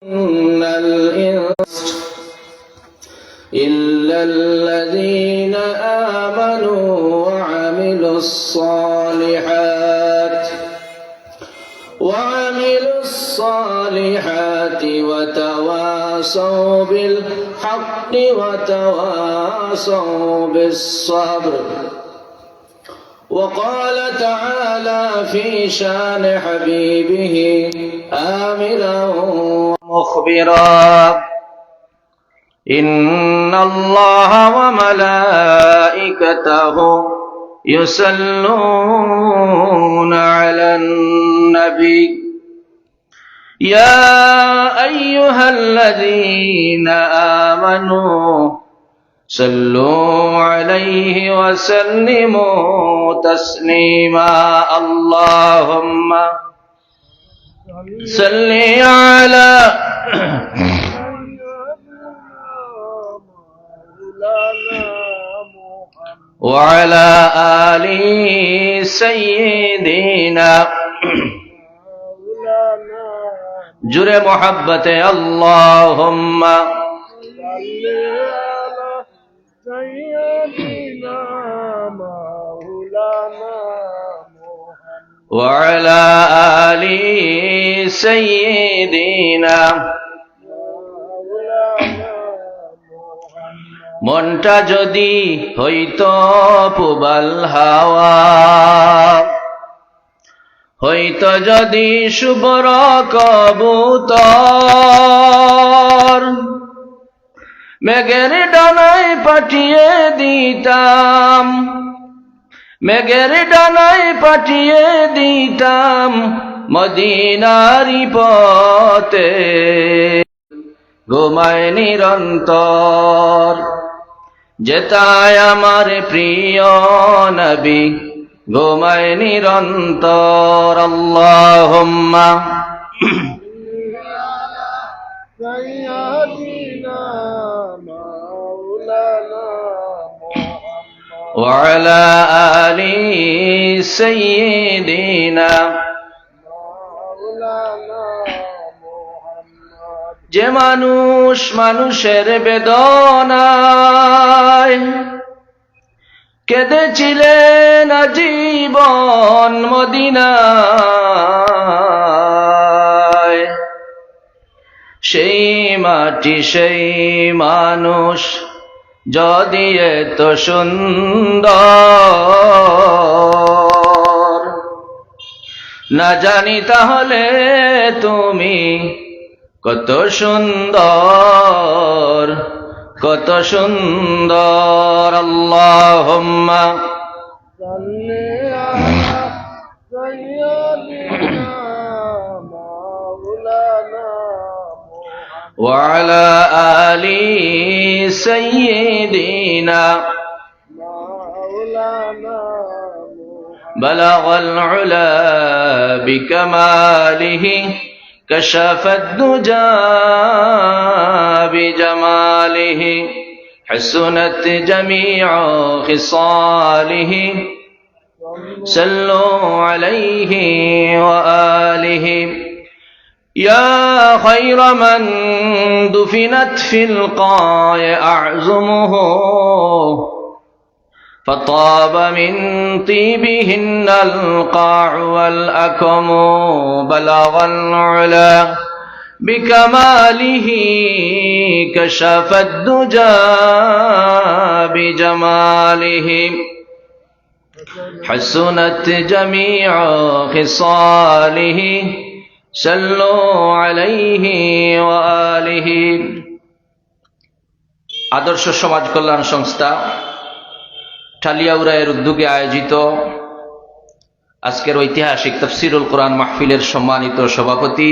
إن الإنس إلا الذين آمنوا وعملوا الصالحات وتواصوا بالحق وتواصوا بالصبر. وقال تعالى في شان حبيبه آمرا ومخبرا: إن الله وملائكته يصلون على النبي يا أيها الذين آمنوا صلوا عليه وسلموا تسليما. اللهم صل على وعلى آل سيدنا جرے محبت اللهم وعلى آل سيدنا মনটা যদি হইতো পুবাল হাওয়া, হইতো যদি শুভ্র কবুতর, মেঘের ডানায় পাঠিয়ে দিতাম, মেঘের ডানায় পাঠিয়ে দিতাম মদিনারি পথে, ঘুমায় নিরন্তর যেতায় আমার প্রিয় নবী, ঘুমায় নিরন্তর। আল্লাহুম্মা ওয়া আলা আলি সাইয়্যিদিনা। যে মানুষ মানুষের বেদনায় কেঁদেছিলেন আজীবন মদিনায়, সেই মাটি সেই মানুষ যদি এত সুন্দর, না জানি তাহলে তুমি কত সুন্দর, কত সুন্দর। আল্লাহুম্মা সাল্লি আলা সাইয়্যিদিনা মাওলানা ওয়া আলা আলি সাইয়্যিদিনা মাওলানা। বালাগাল উলা বিকামালিহি كشف الدجى بجماله حسنت جميع خصاله صلوا عليه وآله يا خير من دفنت في القاع أعظمه فطاب من طيبهن القاع والأكم بلغ العلا بكماله كشف الدجى بجماله حسنت جميع خصاله صلوا عليه وآله। আদর্শ সমাজ কল্যাণ সংস্থা ঠালিয়াউড়ায়ের উদ্যোগে আয়োজিত আজকের ঐতিহাসিক তাফসীরুল কোরআন মাহফিলের সম্মানিত সভাপতি,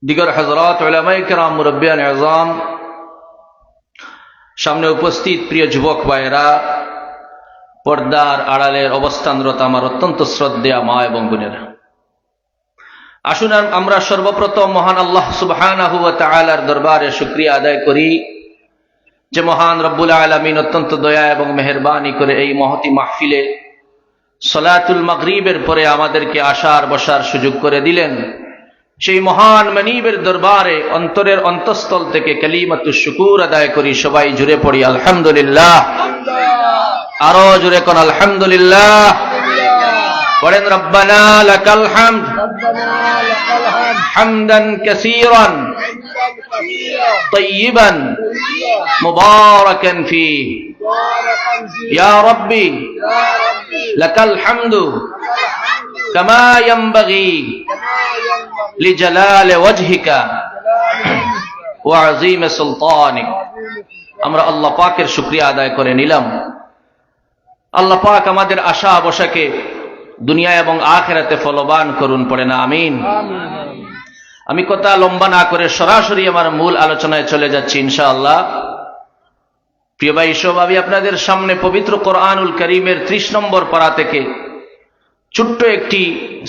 দিগর হযরত উলামায়ে কেরাম, মুরব্বিয়ান আযম, সামনে উপস্থিত প্রিয় যুবক ভাইয়েরা, পর্দার আড়ালের অবস্থানরত আমার অত্যন্ত শ্রদ্ধেয় মা এবং বোনেরা, আসুন আমরা সর্বপ্রথম মহান আল্লাহ সুবহানাহু ওয়া তাআলার দরবারে শুকরিয়া আদায় করি যে মহান রব্বুল আলামিন অত্যন্ত দয়া এবং মেহেরবানি করে এই মহতি মাহফিলে সলাতুল মাগরিবের পরে আমাদেরকে আসার বসার সুযোগ করে দিলেন। সেই মহান মানিবের দরবারে অন্তরের অন্তঃস্থল থেকে কালিমাতুশ শুকুর আদায় করি। সবাই জুড়ে পড়ি আলহামদুলিল্লাহ। আরো জুড়ে কোন আলহামদুলিল্লাহ পড়েন। রব্বানা লাকাল হামদ হামদান কাসীরান তাইয়িবান মুবারাকান ফীহি ইয়া রাব্বি লাকাল হামদু কামা ইয়ানবাগি লিজালালি ওয়াজহিকা ওয়া আযীমি সুলতানিক। আমরা আল্লাহ পাকের শুকরিয়া আদায় করে নিলাম। আল্লাহ পাক আমাদের আশা আবশাকে দুনিয়া এবং আখিরাতে ফলবান করুন। পড়ে না আমিন। আমি কথা লম্বা না করে সরাসরি আমার মূল আলোচনায় চলে যাচ্ছি ইনশাআল্লাহ। প্রিয় ভাই সব, আমি আপনাদের সামনে পবিত্র কোরআনুল কারীমের 30 নম্বর পারা থেকে ছোট্ট একটি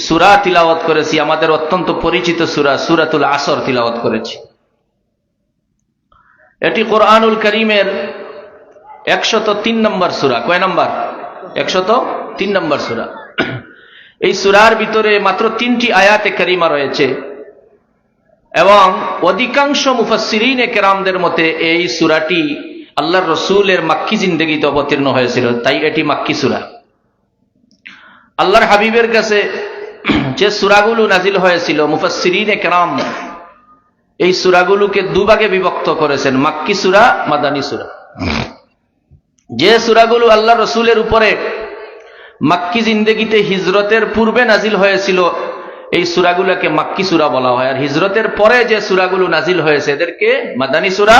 সূরা তিলাওয়াত করেছি। আমাদের অত্যন্ত পরিচিত সূরা সূরাতুল আসর তিলাওয়াত করেছি। এটি কোরআনুল কারীমের 103 নম্বর সূরা। কয় নম্বর? 103 নম্বর সূরা। এই সূরার ভিতরে মাত্র 3টি আয়াতে কারিমা রয়েছে এবং অধিকাংশ মুফাসসিরিনে কেরামদের মতে এই সূরাটি আল্লাহর রাসূলের মাক্কি জিন্দেগিতে অবতীর্ণ হয়েছিল, তাই এটি মাক্কি সূরা। আল্লাহর হাবিবের কাছে যে সূরাগুলো নাজিল হয়েছিল, মুফাসসিরিনে কেরাম এই সূরাগুলোকে দুভাগে বিভক্ত করেছেন, মাক্কি সূরা, মাদানী সূরা। যে সূরাগুলো আল্লাহর রাসূলের উপরে মাক্কি জিন্দেগিতে হিজরতের পূর্বে নাজিল হয়েছিল, এই সূরাগুলোকে মাক্কি সূরা বলা হয়। আর হিজরতের পরে যে সূরাগুলো নাজিল হয়েছে এদেরকে মাদানী সূরা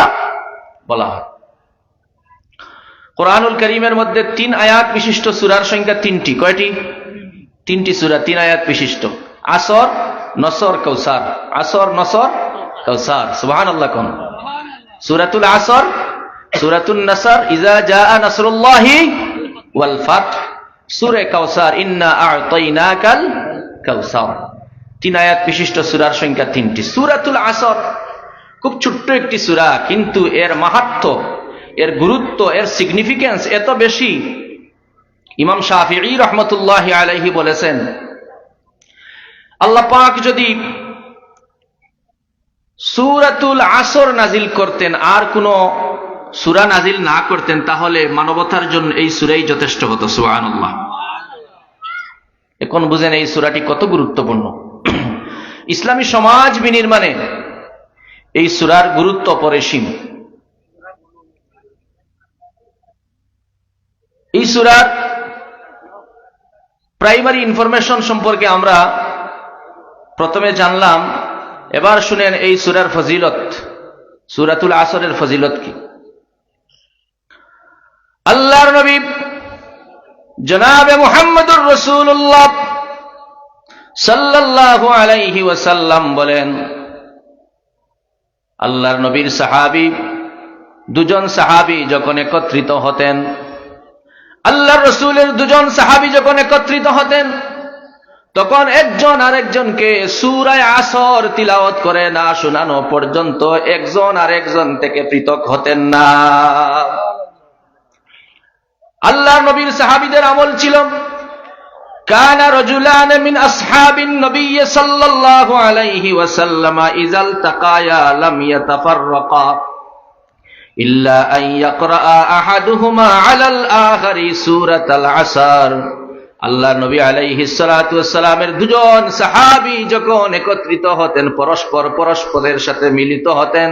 বলা হয়। কোরআনুল কারীমের মধ্যে 3 আয়াত বিশিষ্ট সূরার সংখ্যা 3টি। কয়টি? 3টি সূরা 3 আয়াত বিশিষ্ট। আসর, নসর, কাউসার। আসর, নসর, কাউসার। সুবহানাল্লাহ। কোন? সূরাতুল আসর, সূরাতুন নসর, ইজা জাআ নাসরুল্লাহি ওয়াল ফাতহ, সূরা কাউসার, ইন্না আ'তাইনাকাল কাউসার। 3 আয়াত বিশিষ্ট সূরার সংখ্যা 3টি। সূরাতুল আসর খুব ছোট্ট একটি সূরা, কিন্তু এর মাহাত্ম্য, এর গুরুত্ব, এর সিগনিফিকেন্স এত বেশি। ইমাম শাফিঈ রাহমাতুল্লাহি আলাইহি বলেছেন, আল্লাহ পাক যদি সূরাতুল আসর নাজিল করতেন, আর কোন সূরা নাজিল না করতেন, তাহলে মানবতার জন্য এই সূরাই যথেষ্ট হতো। সুবহানাল্লাহ। এখন বুঝেন এই সূরাটি কত গুরুত্বপূর্ণ। ইসলামী সমাজ বিনির্মাণে এই সূরার গুরুত্ব অপরিসীম। এই সূরার প্রাইমারি ইনফরমেশন সম্পর্কে আমরা প্রথমে জানলাম। এবার শুনেন এই সূরার ফজিলত, সূরাতুল আসরের ফজিলত কি। আল্লাহর নবী জনাবে মুহাম্মদুর রাসূলুল্লাহ সাল্লাল্লাহু আলাইহি ওয়াসাল্লাম বলেন, আল্লাহর নবীর সাহাবী, দুজন সাহাবী যখন একত্রিত হতেন, আল্লাহর রাসূলের দুজন সাহাবী যখন একত্রিত হতেন, তখন একজন আরেকজনকে সূরা আসর তিলাওয়াত করে না শোনানো পর্যন্ত একজন আরেকজন থেকে পৃথক হতেন না। আল্লাহর নবীর সাহাবীদের আমল ছিল, কানা রাজুলান মিন আসহাবিন নবী সাল্লাল্লাহু আলাইহি ওয়াসাল্লাম ইযাল তাকায়া লাম ইয়াতাফাররাকা ইল্লা আন ইয়াকরা আহাদুহুমা আলাল আখারি সূরাতাল আসর। আল্লাহর নবী আলাইহিস সালাতু ওয়াস সালামের দুজন সাহাবী যখন একত্রিত হতেন, পরস্পরের সাথে মিলিত হতেন,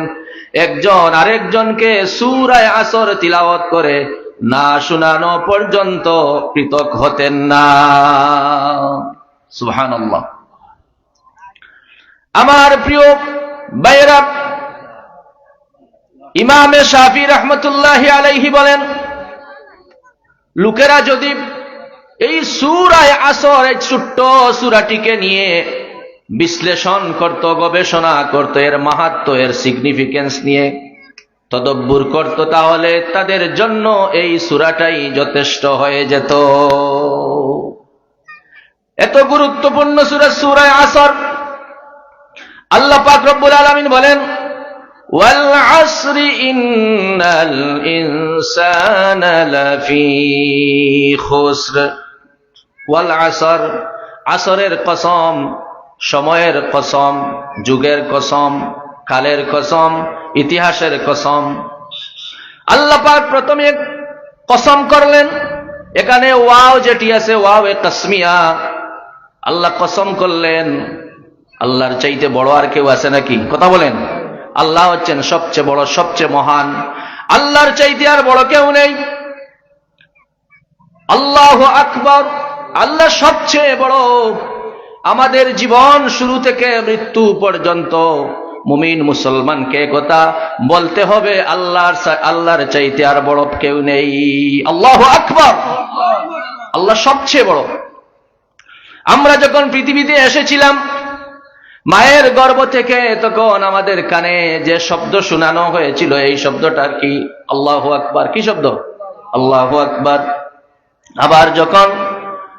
একজন আরেকজনকে সূরা আসর তিলাওয়াত করে না শোনানো পর্যন্ত পৃথক হতেন না। সুবহানাল্লাহ। আমার প্রিয় ভাইয়েরা, ইমামে শাফি রাহমাতুল্লাহি আলাইহি বলেন, লোকেরা যদি এই সূরা আসর, এই ছোট্ট সূরাটিকে নিয়ে বিশ্লেষণ করত, গবেষণা করত, এর মাহাত্ম্য, এর সিগনিফিকেন্স নিয়ে তদব্বুর করত, তাহলে তাদের জন্য এই সূরাটাই যথেষ্ট হয়ে যেত। এত গুরুত্বপূর্ণ সূরা, সূরা আসর। আল্লাহ পাক রব্বুল আলামিন বলেন, ওয়াল আসরি ইন্নাল ইনসানা লাফি খুসর। ওয়াল আসর, আসরের কসম, সময়ের কসম, যুগের কসম, কালের কসম, ইতিহাসের কসম। আল্লাহ পাক প্রথমে কসম করলেন, এখানে ওয়াও যেটি আছে ওয়াও এ তাসমিয়া, আল্লাহ কসম করলেন। আল্লাহর চাইতে বড় আর কেউ আছে নাকি? কথা বলেন। আল্লাহ হচ্ছেন সবচেয়ে বড়, সবচেয়ে মহান। আল্লাহর চাইতে আর বড় কেউ নেই। আল্লাহু আকবার, আল্লাহ সবচেয়ে বড়। আমাদের জীবন শুরু থেকে মৃত্যু পর্যন্ত মুমিন মুসলমানকে কথা বলতে হবে, আল্লাহর চাইতে আর বড় কেউ নেই। আল্লাহু আকবার, আল্লাহ সবচেয়ে বড়। আমরা যখন পৃথিবীতে এসেছিলাম মায়ের গর্ভ থেকে, তখন আমাদের কানে যে শব্দ শোনানো হয়েছিল, এই শব্দটা কি? আল্লাহু আকবার। কি শব্দ? আল্লাহু আকবার। আবার যখন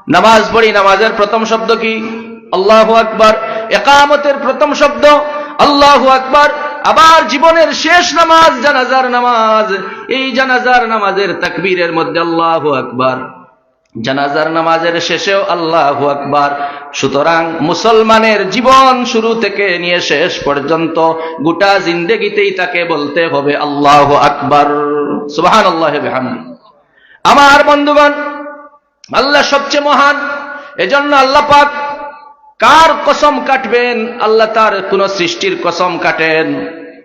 নামাজ পড়ি, নামাজের প্রথম শব্দ কি? আল্লাহু আকবার। ইকামতের প্রথম শব্দ আল্লাহু আকবার। আবার জীবনের শেষ নামাজ, জানাজার নামাজ, এই জানাজার নামাজের তাকবীরের মধ্যে আল্লাহু আকবার, জানাজার নামাজের শেষেও আল্লাহু আকবার। সুতরাং মুসলমানের জীবন শুরু থেকে নিয়ে শেষ পর্যন্ত গোটা জিন্দেগিতেই তাকে বলতে হবে আল্লাহু আকবার, সুবহানাল্লাহি ওয়া বিহামদিহি। আমার বন্ধুগণ, আল্লাহ সবচেয়ে মহান। এজন্য আল্লাহ পাক কার কসম কাটবেন? আল্লাহ তার কোন সৃষ্টির কসম কাটেন।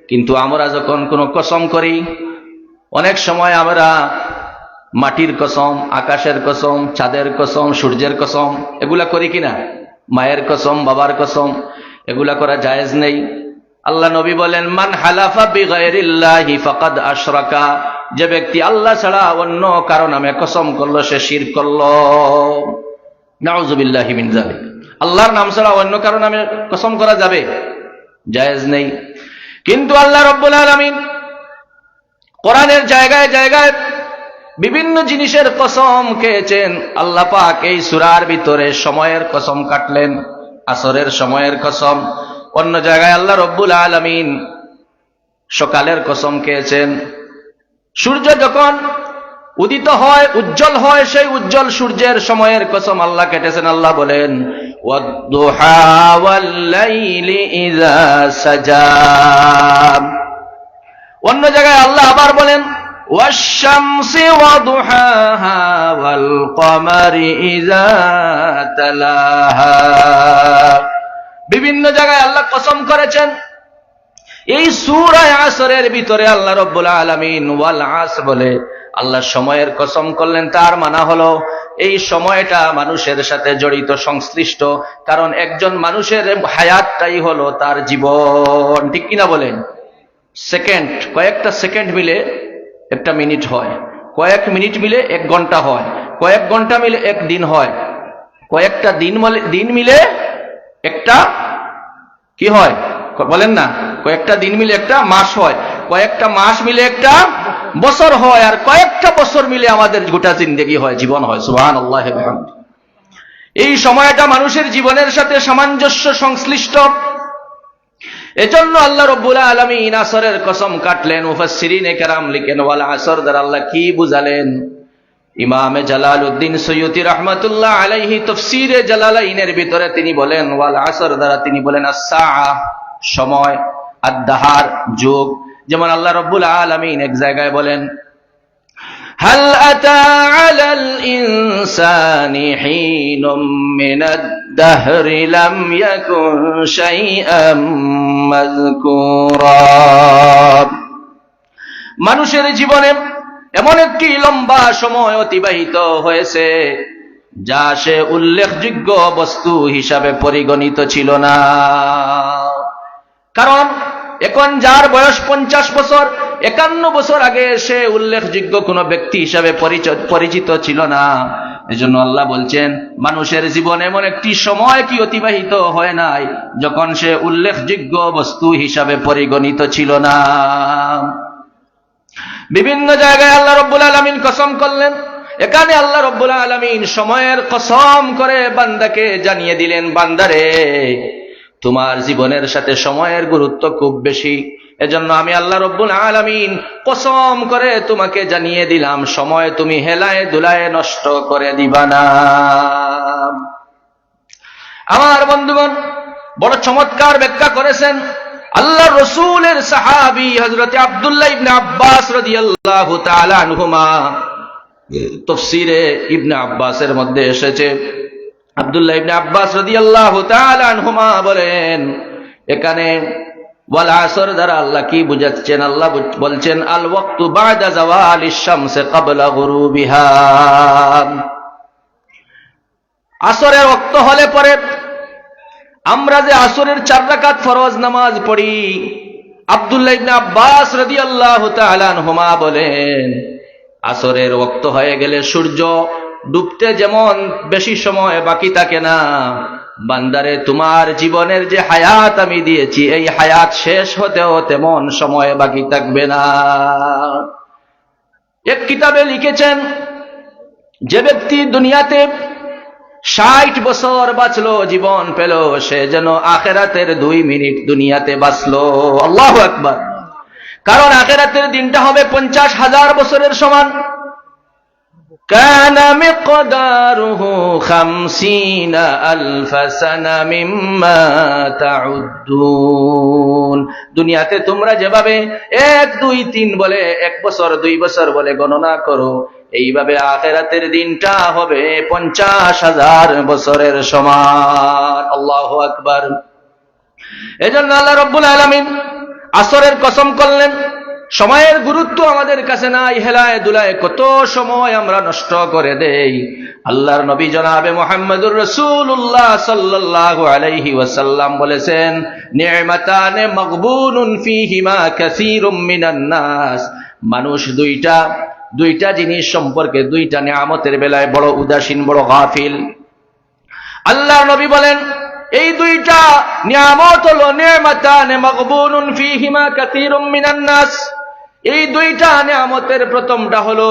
কিন্তু আমরা যখন কোন কসম করি, অনেক সময় আমরা মাটির কসম, আকাশের কসম, চাঁদের কসম, সূর্যের কসম, এগুলা করি কিনা? মায়ের কসম, বাবার কসম, এগুলা করা জায়েজ নেই। আল্লাহ নবী বলেন, মান হালাফা বিগায়রিল্লাহি ফাকাদ আশরাকা, যে ব্যক্তি আল্লাহ ছাড়া অন্য কারো নামে কসম করলো সে শিরক করলো। নাউযুবিল্লাহি মিন যালিক। আল্লাহর নাম ছাড়া অন্য কারো নামে কসম করা যাবে? জায়েজ নেই। কিন্তু আল্লাহ রাব্বুল আলামিন কোরআনের জায়গায় জায়গায় বিভিন্ন জিনিসের কসম খেয়েছেন। আল্লাহ পাক এই সূরার ভিতরে সময়ের কসম কাটলেন, আসরের সময়ের কসম। অন্য জায়গায় আল্লাহ রাব্বুল আলামিন সকালের কসম খেয়েছেন। সূর্য যখন উদিত হয়, উজ্জ্বল হয়, সেই উজ্জ্বল সূর্যের সময়ের কসম আল্লাহ কেটেছেন। আল্লাহ বলেন, ওয়াদ-দুহা ওয়াল-লাইলি ইযা সাজা। অন্য জায়গায় আল্লাহ আবার বলেন, ওয়াশ-শামসি ওয়া-দুহাহা ওয়াল-কমারি ইযা তালাহা। বিভিন্ন জায়গায় আল্লাহ কসম করেছেন। এই সূরা আসরের ভিতরে আল্লাহ রাব্বুল আলামিন ওয়াল আসর বলে আল্লাহ সময়ের কসম করলেন। তার মানে হলো এই সময়টা মানুষের সাথে জড়িত, সংশ্লিষ্ট। কারণ একজন মানুষের হায়াতটাই হলো তার জীবন, ঠিক কিনা বলেন? সেকেন্ড, কয়েকটা সেকেন্ড মিলে একটা মিনিট হয়, কয়েক মিনিট মিলে এক ঘন্টা হয়, কয়েক ঘন্টা মিলে এক দিন হয়, কয়েকটা দিন মিলে একটা কি হয় বলেন না? কয়েকটা দিন মিলে একটা মাস হয়, কয়েকটা মাস মিলে একটা বছর হয়, আর কয়েকটা বছর মিলে আমাদের গোটা জিন্দেগি হয়, জীবন হয়। সুবহানাল্লাহি ওয়া বিহামদিহি। এই সময়টা মানুষের জীবনের সাথে সামঞ্জস্য সংশ্লিষ্ট। এজন্য আল্লাহ রাব্বুল আলামিন আসরের কসম কাটলেন। মুফাসসিরিনে কেরাম লিখেন, ওয়াল আসর দ্বারা আল্লাহ কি বুঝালেন? ইমামে জালালউদ্দিন সৈয়দী রাহমাতুল্লাহ আলাইহি তাফসীরে জালালাইনের ভিতরে তিনি বলেন, ওয়াল আসর দ্বারা তিনি বলেন আস-সাআ, সময়, আদ-দাহার, যুগ। যেমন আল্লাহ রাব্বুল আলামিন এক জায়গায় বলেন, হাল আতা আলাল ইনসানি হিনুম মিনাদ দাহরি লাম ইয়াকুন শাইআম মাযকুরা। মানুষের জীবনে এমন একটি লম্বা সময় অতিবাহিত হয়েছে যা সে উল্লেখযোগ্য বস্তু হিসাবে পরিগণিত ছিল না। কারণ এখন যার বয়স 50 বছর, 51 বছর আগে সে উল্লেখযোগ্য কোনো ব্যক্তি হিসাবে পরিচিত ছিল না। এজন্য আল্লাহ বলছেন, মানুষের জীবন এমন একটি সময় কি অতিবাহিত হয় নাই যখন সে উল্লেখযোগ্য বস্তু হিসাবে পরিগণিত ছিল না। বিভিন্ন জায়গায় আল্লাহ রাব্বুল আলামিন কসম করলেন। এখানে আল্লাহ রাব্বুল আলামিন সময়ের কসম করে বান্দাকে জানিয়ে দিলেন, বান্দারে তোমার জীবনের সাথে সময়ের গুরুত্ব খুব বেশি। এজন্য আমি আল্লাহ রাব্বুল আলামিন কসম করে তোমাকে জানিয়ে দিলাম, সময় তুমি হেলায় দুলায় নষ্ট করে দিবা না। আমার বন্ধুগণ, বড় চমৎকার ব্যাখ্যা করেছেন আল্লাহ রসুলের সাহাবী হযরত আব্দুল্লাহ ইবনে আব্বাস রাদিয়াল্লাহু তাআলা আনহুমা। তাফসীরে ইবনে আব্বাসের মধ্যে এসেছে, আব্দুল্লাহ ইবনে আব্বাস রাদিয়াল্লাহু তাআলা আনহুমা বলেন, এখানে ওয়াল আসর দ্বারা আল্লাহ কি বুঝাচ্ছেন? আল্লাহ বলছেন আল ওয়াক্তু বা'দা যাওয়ালিশ শামসি ক্বাবলা গুরুবিহা। আসরের ওয়াক্ত হলে পরে আমরা যে আসরের 4 রাকাত ফরজ নামাজ পড়ি, আব্দুল্লাহ ইবনে আব্বাস রাদিয়াল্লাহু তাআলা আনহুমা বলেন আসরের ওয়াক্ত হয়ে গেলে সূর্য ডুবতে যেমন বেশি সময় বাকি থাকে না, বান্দারে তোমার জীবনের যে হায়াত আমি দিয়েছি এই হায়াত শেষ হতেও তেমন সময় বাকি থাকবে না। এক কিতাবে লিখেছেন যে ব্যক্তি দুনিয়াতে 60 বছর বাঁচলো, জীবন পেল, সে যেন আখিরাতের 2 মিনিট দুনিয়াতে বাঁচলো। আল্লাহু আকবার। কারণ আখিরাতের দিনটা হবে 50,000 বছরের সমান। কানা মিকদারুহু 50,000 সানা মিম্মা তাউদ্দুন। দুনিয়াতে তোমরা যেভাবে 1 2 3 বলে 1 বছর 2 বছর বলে গণনা করো, এইভাবে আখিরাতের দিনটা হবে 50,000 বছরের সমান। আল্লাহু আকবার। এজন্য আল্লাহ রাব্বুল আলামিন আসরের কসম করলেন। সময়ের গুরুত্ব আমাদের কাছে নাই, হেলায় দুলায় কত সময় আমরা নষ্ট করে দেই। আল্লাহর নবী জনাবে মুহাম্মদুর রাসূলুল্লাহ সাল্লাল্লাহু আলাইহি ওয়াসাল্লাম বলেছেন, নি'মাতানে মাগবুনুন ফীহিমা কাসীরুম মিনান নাস। মানুষ দুইটা জিনিস সম্পর্কে, 2টা নিয়ামতের বেলায় বড় উদাসীন, বড় গাফিল। আল্লাহর নবী বলেন এই 2টা নিয়ামত হলো নি'মাতানে মাগবুনুন ফীহিমা কাসীরুম মিনান নাস। এই 2টা নিয়ামতের প্রথমটা হলো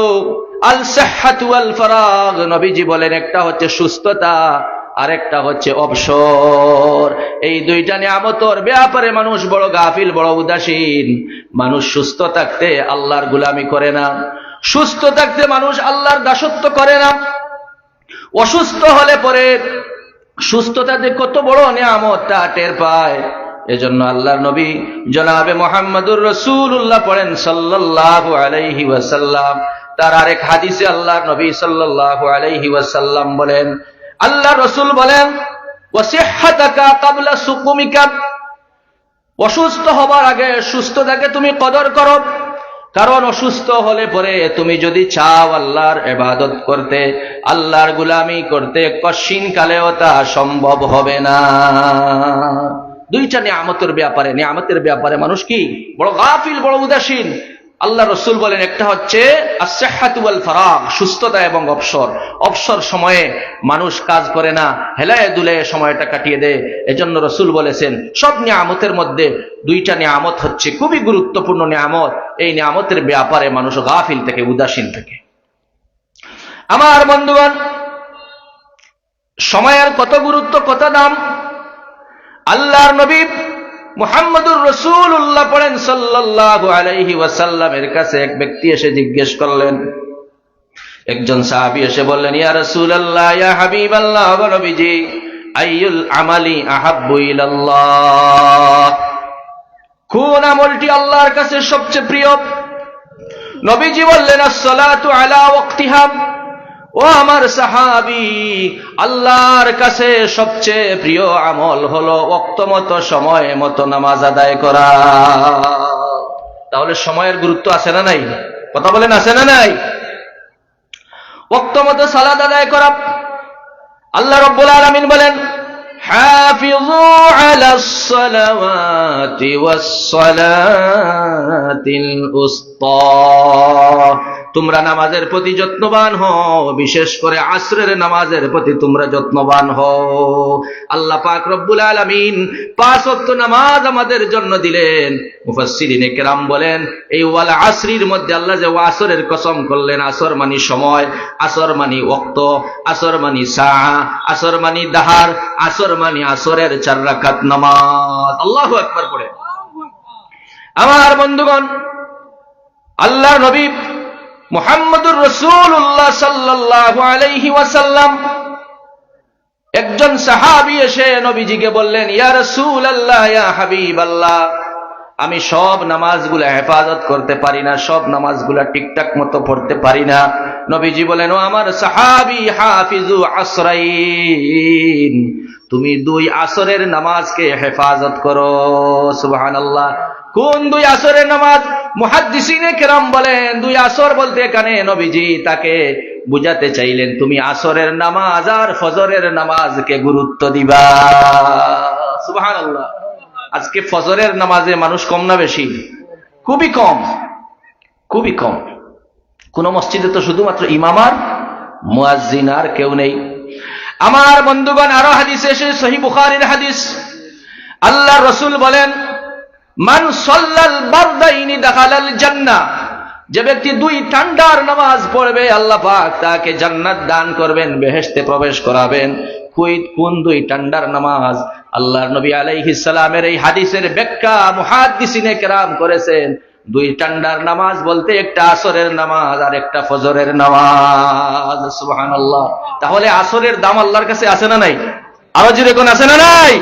আল সিহহাতু ওয়াল ফারাগ। নবীজি বলেন একটা হচ্ছে সুস্থতা, আরেকটা হচ্ছে অবসর। এই 2টা নিয়ামতের ব্যাপারে মানুষ বড় গাফিল, বড় উদাসীন। মানুষ সুস্থ থাকতে আল্লাহর গোলামি করে না, সুস্থ থাকতে মানুষ আল্লাহর দাসত্ব করে না। অসুস্থ হলে পরে সুস্থতাতে কত বড় নিয়ামতটা টের পায়। এজন্য আল্লাহর নবী জনাবে মুহাম্মদুর রাসূলুল্লাহ পড়েন সাল্লাল্লাহু আলাইহি ওয়াসাল্লাম। তার আরেক হাদিসে আল্লাহর নবী সাল্লাল্লাহু আলাইহি ওয়াসাল্লাম বলেন, আল্লাহর রাসূল বলেন ওয়াসিহহাতাকা ক্বাবলা সুকুমিকা। অসুস্থ হবার আগে সুস্থতাকে তুমি কদর করো, কারণ অসুস্থ হলে পরে তুমি যদি চাও আল্লাহর ইবাদত করতে, আল্লাহর গোলামি করতে, কশিন কালেও তা সম্ভব হবে না। 2টা নিয়ামতের ব্যাপারে মানুষ কি বড় গাফিল, বড় উদাসীন। আল্লাহ রাসূল বলেন একটা হচ্ছে as-sihhatu wal faragh, সুস্থতা এবং অবসর। অবসর সময়ে মানুষ কাজ করে না, হেলায় দুলায় সময়টা কাটিয়ে দেয়। এজন্য রাসূল বলেছেন সব নিয়ামতের মধ্যে 2টা নিয়ামত হচ্ছে খুবই গুরুত্বপূর্ণ নিয়ামত। এই নিয়ামতের ব্যাপারে মানুষ গাফিল থেকে, উদাসীন থেকে। আমার বন্ধুগণ, সময়ের কত গুরুত্ব, কত দাম। আল্লাহর নবী মুহাম্মদুর রাসূলুল্লাহ পড়েন সাল্লাল্লাহু আলাইহি ওয়াসাল্লামের কাছে এক ব্যক্তি এসে জিজ্ঞেস করলেন, একজন সাহাবী এসে বললেন, ইয়া রাসূলুল্লাহ, ইয়া হাবিবাল্লাহ, ওয়া নবীজি, আইয়ুল আমালি আহাব্বু ইলাল্লাহ, কোন আমলটি আল্লাহর কাছে সবচেয়ে প্রিয়? নবীজি বললেন, আস-সালাতু আলা ওয়াক্তিহা। ও আমার সাহাবী, আল্লাহর কাছে সবচেয়ে প্রিয় আমল হলো ওয়াক্ত মতো, সময় মতো নামাজ আদায় করা। তাহলে সময়ের গুরুত্ব আছে না নাই? কথা বলেন, আছে না নাই? ওয়াক্ত মতো সালাত আদায় করা। আল্লাহ রাব্বুল আলামিন বলেন, হাফিযু আলাস সালাওয়াতি ওয়াস সালাতিল উসতা। তোমরা নামাজের প্রতি যত্নবান হও, বিশেষ করে আসরের নামাজের প্রতি তোমরা যত্নবান হও। আল্লাহ পাক রব্বুল আলামিন 5 ওয়াক্ত নামাজ আমাদের জন্য দিলেন। মুফাসসিরিনে কেরাম বলেন এই ওয়াল আসরির মধ্যে আল্লাহ যে আসরের কসম করলেন, আসর মানে সময়, আসর মানে ওয়াক্ত, আসর মানে সাআ, আসর মানে দাহার, আসর মানে আসরের 4 রাকাত নামাজ। আল্লাহু আকবার পড়ে। আমার বন্ধুগণ, আল্লাহর নবী মুহাম্মদুর রাসূলুল্লাহ সাল্লাল্লাহু আলাইহি ওয়াসাল্লাম একজন সাহাবী এসে নবীজিকে বললেন, ইয়া রাসূলুল্লাহ, ইয়া হাবিবাল্লাহ, আমি সব নামাজগুলা হেফাজত করতে পারি না, সব নামাজগুলা ঠিকঠাক মতো পড়তে পারি না। নবীজি বলেন, ও আমার সাহাবী, হাফিজু আসরাইন, তুমি 2 আসরের নামাজকে হেফাজত করো। সুবহানাল্লাহ। কোন 2 আসরের নামাজ? মুহাদ্দিসিনে কেরাম বলেন 2 আসর বলতে এখানে নবীজি তাকে বুঝাতে চাইলেন তুমি আসরের নামাজ আর ফজরের নামাজকে গুরুত্ব দিবা। সুবহানাল্লাহ। আজকে ফজরের নামাজে মানুষ কম না বেশি? খুবই কম, খুবই কম। কোন মসজিদে তো শুধুমাত্র ইমাম আর মুয়াজ্জিন, আর কেউ নেই। আমার বন্ধুগণ, আরো হাদিস এসে সহিহ বুখারীর হাদিস, আল্লাহ রাসূল বলেন, মান সাল্লাল বারদাইনি দাখালাল জান্নাহ, যে ব্যক্তি 2 ঠান্ডার নামাজ পড়বে আল্লাহ পাক তাকে জান্নাত দান করবেন, বেহেশতে প্রবেশ করাবেন। কোন 2 ঠান্ডার নামাজ? আল্লাহর নবী আলাইহিস সালামের এই হাদিসের ব্যাখ্যা মুহাদ্দিসিনে কেরাম করেছেন, 2 ঠান্ডার নামাজ বলতে একটা আসরের নামাজ আর একটা ফজরের নামাজ। সুবহানাল্লাহ। তাহলে আসরের দাম আল্লাহর কাছে আছে না নাই? আরো জোরে কোন আছে না নাই?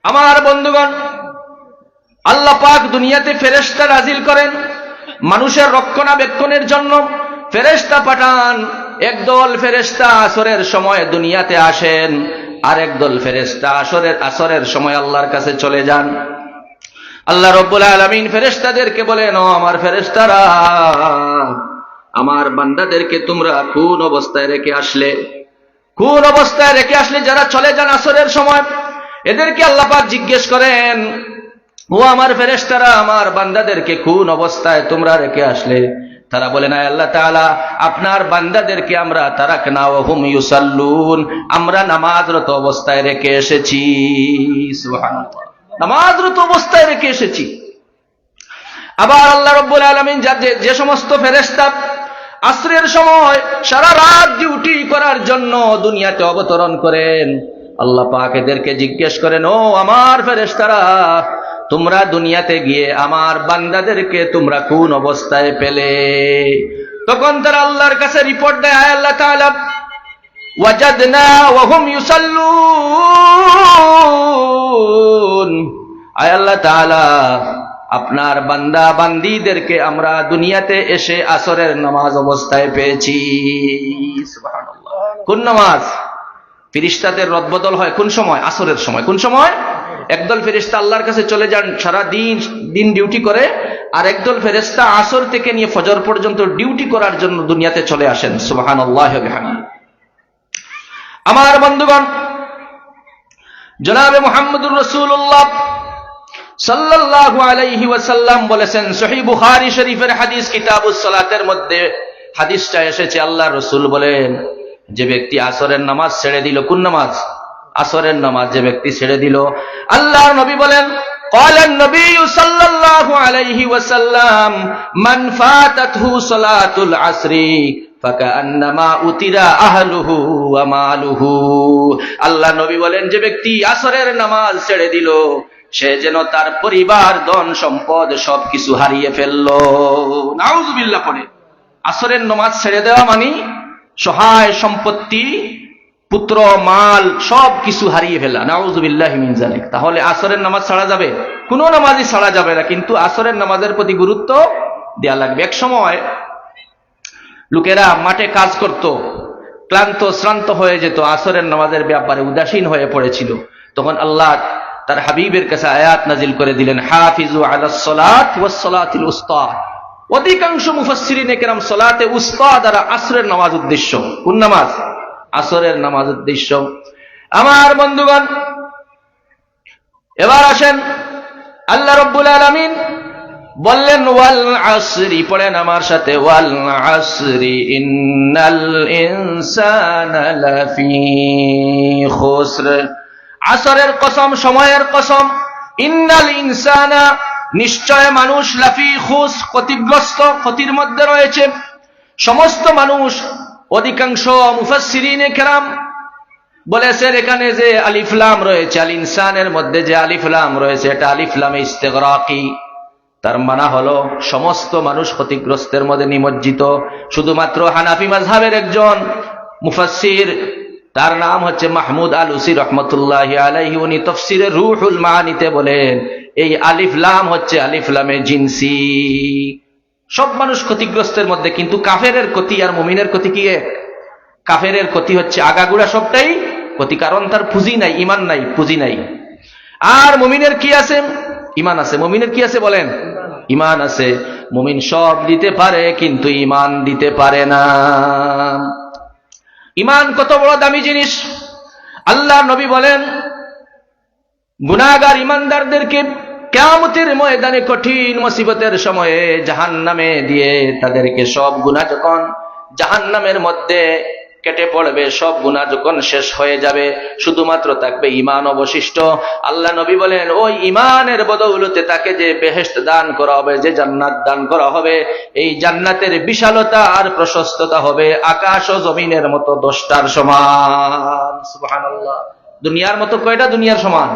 আমার বন্ধুগণ, আল্লাহ পাক দুনিয়াতে ফেরেশতা নাজিল করেন মানুষের রক্ষণাবেক্ষণের জন্য। ফেরেশতা পাঠান, একদল ফেরেশতা আসরের সময় দুনিয়াতে আসেন, আর একদল ফেরেশতা আসরের সময় আল্লাহর কাছে চলে যান। আল্লাহ রাব্বুল আলামিন ফেরেশতাদেরকে বলেন, ও আমার ফেরেশতারা, আমার বান্দাদেরকে তোমরা কোন অবস্থায় রেখে আসলে? কোন অবস্থায় রেখে আসলে যারা চলে যান আসরের সময়? এদেরকে আল্লাহ পাক জিজ্ঞেস করেন, ও আমার ফেরেশতারা, আমার বান্দাদেরকে কোন অবস্থায় তোমরা রেখে আসলে? তারা বলে, না আল্লাহ তাআলা, আপনার বান্দাদেরকে আমরা তারাকনা ওয়া হুম ইউসাল্লুন, আমরা নামাজরত অবস্থায় রেখে এসেছি। সুবহানাল্লাহ। নামাজরত অবস্থায় রেখে এসেছি। আবার আল্লাহ রাব্বুল আলামিন যে সমস্ত ফেরেশতা আসরের সময় সারা রাত ডিউটি করার জন্য দুনিয়াতে অবতরণ করেন, আল্লাহ পাক এদেরকে জিজ্ঞেস করেন, ও আমার ফেরেশতারা, তোমরা দুনিয়াতে গিয়ে আমার বান্দাদেরকে তোমরা কোন অবস্থায় পেলে? তখন তারা আল্লাহর কাছে রিপোর্ট দেয়, আয় আল্লাহ তাআলা, ওয়াজাদনা ওয়া হুম ইউসাল্লুন, আয় আল্লাহ তাআলা, আপনার বান্দা বান্দীদেরকে আমরা দুনিয়াতে এসে আসরের নামাজ অবস্থায় পেয়েছি। সুবহানাল্লাহ। কোন নামাজ? ফেরেশতাদের রদবদল হয় কোন সময়? আসরের সময়। কোন সময়? একদল ফেরেশতা আল্লাহর কাছে চলে যান, সারা দিন ডিউটি করে, আর একদল ফেরেশতা আসর থেকে নিয়ে ফজর পর্যন্ত ডিউটি করার জন্য দুনিয়াতে চলে আসেন। সুবহানাল্লাহ ওয়া বিহামদিহি। আমার বন্ধুগণ, জনাবে মুহাম্মদুর রাসূলুল্লাহ সাল্লাল্লাহু আলাইহি ওয়াসাল্লাম বলেছেন, সহিহ বুখারী শরীফের হাদিস কিতাবুস সালাতের মধ্যে হাদিসটা এসেছে, আল্লাহর রাসূল বলেন, যে ব্যক্তি আসরের নামাজ ছেড়ে দিল, কোন নামাজ? আসরের নামাজ যে ব্যক্তি ছেড়ে দিল, আল্লাহর নবী বলেন, قال النبي صلى الله عليه وسلم من فاتته صلاة العصر فكأنما أُتِرَ أهله وماله। আল্লাহ নবী বলেন, যে ব্যক্তি আসরের নামাজ ছেড়ে দিল, সে যেন তার পরিবার, ধন সম্পদ সবকিছু হারিয়ে ফেললো। নাউযুবিল্লাহ। পড়ে আসরের নামাজ ছেড়ে দেওয়া মানে সহায় সম্পত্তি, পুত্র, মাল সবকিছু হারিয়ে ফেলা। নাউযুবিল্লাহি মিন যালিক। তাহলে আসরের নামাজ ছাড়া যাবে? কোন নামাজই ছাড়া যাবে না, কিন্তু আসরের নামাজের প্রতি গুরুত্ব দেয়া লাগবে। এক সময় লোকেরা মাঠে কাজ করত, ক্লান্ত শ্রান্ত হয়ে যেত, আসরের নামাজের ব্যাপারে উদাসীন হয়ে পড়েছিল। তখন আল্লাহ তার হাবিবের কাছে আয়াত নাজিল করে দিলেন, হাফিজু আলাস সালাত ওয়াস সালাতিল উসতা। অধিকাংশ মুফাসসিরিনে কেরাম সালাতে উসতা দ্বারা আসরের নামাজ উদ্দেশ্য। কোন নামাজ? আসরের নামাজ উদ্দেশ্য। আমার বন্ধুগণ, এবার আসেন, আল্লাহ রাব্বুল আলামিন বললেন, ওয়াল আসরি, পড়েন আমার সাথে, ওয়াল আসরি ইন্নাল ইনসানা লাফি খুসর। আসরের কসম, সময়ের কসম, ইন্নাল ইনসানা, নিশ্চয় মানুষ, লাফি খুস, ক্ষতিগ্রস্ত, ক্ষতির মধ্যে রয়েছে। সমস্ত মানুষ। অধিকাংশ মুফাসসিরিনে কেরাম বলেছেন এখানে যে আলিফ লাম রয়েছে, আল ইনসানের মধ্যে যে আলিফ লাম রয়েছে, এটা আলিফ লামে ইস্তিগরাকি। তার মানে হলো সমস্ত মানুষ ক্ষতিগ্রস্তের মধ্যে নিমজ্জিত। শুধুমাত্র হানাফি মাযহাবের একজন মুফাসসির তার নাম হচ্ছে মাহমুদ আলুসি রহমতুল্লাহি আলাইহি। উনি তাফসীরে রুহুল মাআনিতে বলেন এই আলিফ লাম হচ্ছে আলিফ লামে জিনসি। সব মানুষ ক্ষতিগ্রস্তের মধ্যে, কিন্তু কাফেরের ক্ষতি আর মুমিনের ক্ষতি কি এক? কাফেরের ক্ষতি হচ্ছে আগাগুড়া সবটাই ক্ষতি, কারণ তার পুঁজি নাই, ইমান নাই, পুঁজি নাই। আর মুমিনের কি আছে? ইমান আছে। মুমিনের কি আছে বলেন? ইমান আছে। মুমিন সব দিতে পারে কিন্তু ইমান দিতে পারে না। ইমান কত বড় দামি জিনিস! আল্লাহ নবী বলেন গুনাহগার ইমানদারদেরকে কিয়ামতের ময়দানে কঠিন মুসিবতের সময়ে জাহান্নামে দিয়ে তাদেরকে সব গুনাহ যখন জাহান্নামের মধ্যে কেটে পড়বে, সব গুনাহ যখন শেষ হয়ে যাবে, শুধুমাত্র থাকবে ঈমান অবশিষ্ট। আল্লাহ নবী বলেন ওই ঈমানের বদৌলতে তাকে যে বেহেশত দান করা হবে, যে জান্নাত দান করা হবে, এই জান্নাতের বিশালতা আর প্রশস্ততা হবে আকাশ ও জমিনের মতো 10টার সমান। সুবহানাল্লাহ। দুনিয়ার মতো কয়টা? দুনিয়ার সমান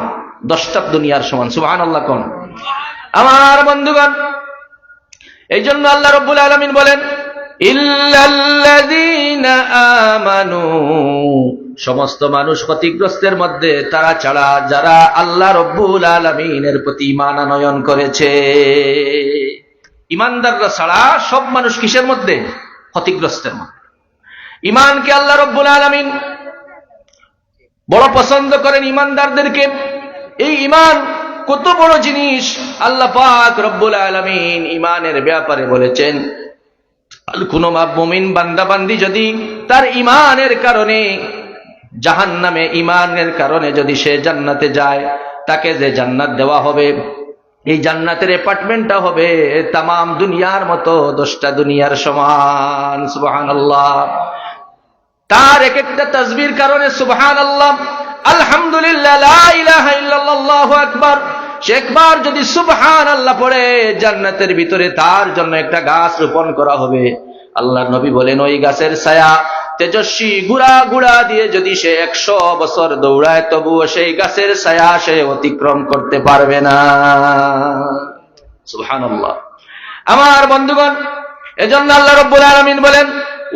10টা দুনিয়ার সমান। সুবহানাল্লাহ কোন? আমার বন্ধুগণ, এই জন্য আল্লাহ রাব্বুল আলামিন বলেন ইল্লাল্লাযীনা আমানু, সমস্ত মানুষ ক্ষতিগ্রস্তের মধ্যে তারা ছাড়া যারা আল্লাহ রাব্বুল আলামিনের প্রতি ঈমান আনয়ন করেছে। ঈমানদাররা ছাড়া সব মানুষ কিসের মধ্যে? ক্ষতিগ্রস্তের মধ্যে। ঈমানকে আল্লাহ রাব্বুল আলামিন বড় পছন্দ করেন ঈমানদারদেরকে। এই ঈমান কত বড় জিনিস! আল্লাহ পাক রব্বুল আলামিন ঈমানের ব্যাপারে বলেছেন কোন মুমিন বান্দা বান্দি যদি তার ঈমানের কারণে জাহান্নামে, ঈমানের কারণে যদি সে জান্নাতে যায়, তাকে যে জান্নাত দেওয়া হবে, এই জান্নাতের অ্যাপার্টমেন্টটা হবে তামাম দুনিয়ার মতো 10টা দুনিয়ার সমান। সুবহানাল্লাহ। তার এক একটা তাসবির কারণে সুবহানাল্লাহ, আলহামদুলিল্লাহ, লা ইলাহা ইল্লাল্লাহ, আল্লাহু আকবার, সে একবার যদি সুবহানাল্লাহ পড়ে, জান্নাতের ভিতরে তার জন্য একটা গাছ রোপণ করা হবে। আল্লাহর নবী বলেন ওই গাছের ছায়া তেজস্বী গুড়া গুড়া দিয়ে যদি সে 100 বছর দৌড়ায়, তবুও সেই গাছের ছায়া সে অতিক্রম করতে পারবে না। সুবহানাল্লাহ। আমার বন্ধুগণ, এজন্য আল্লাহ রাব্বুল আলামিন বলেন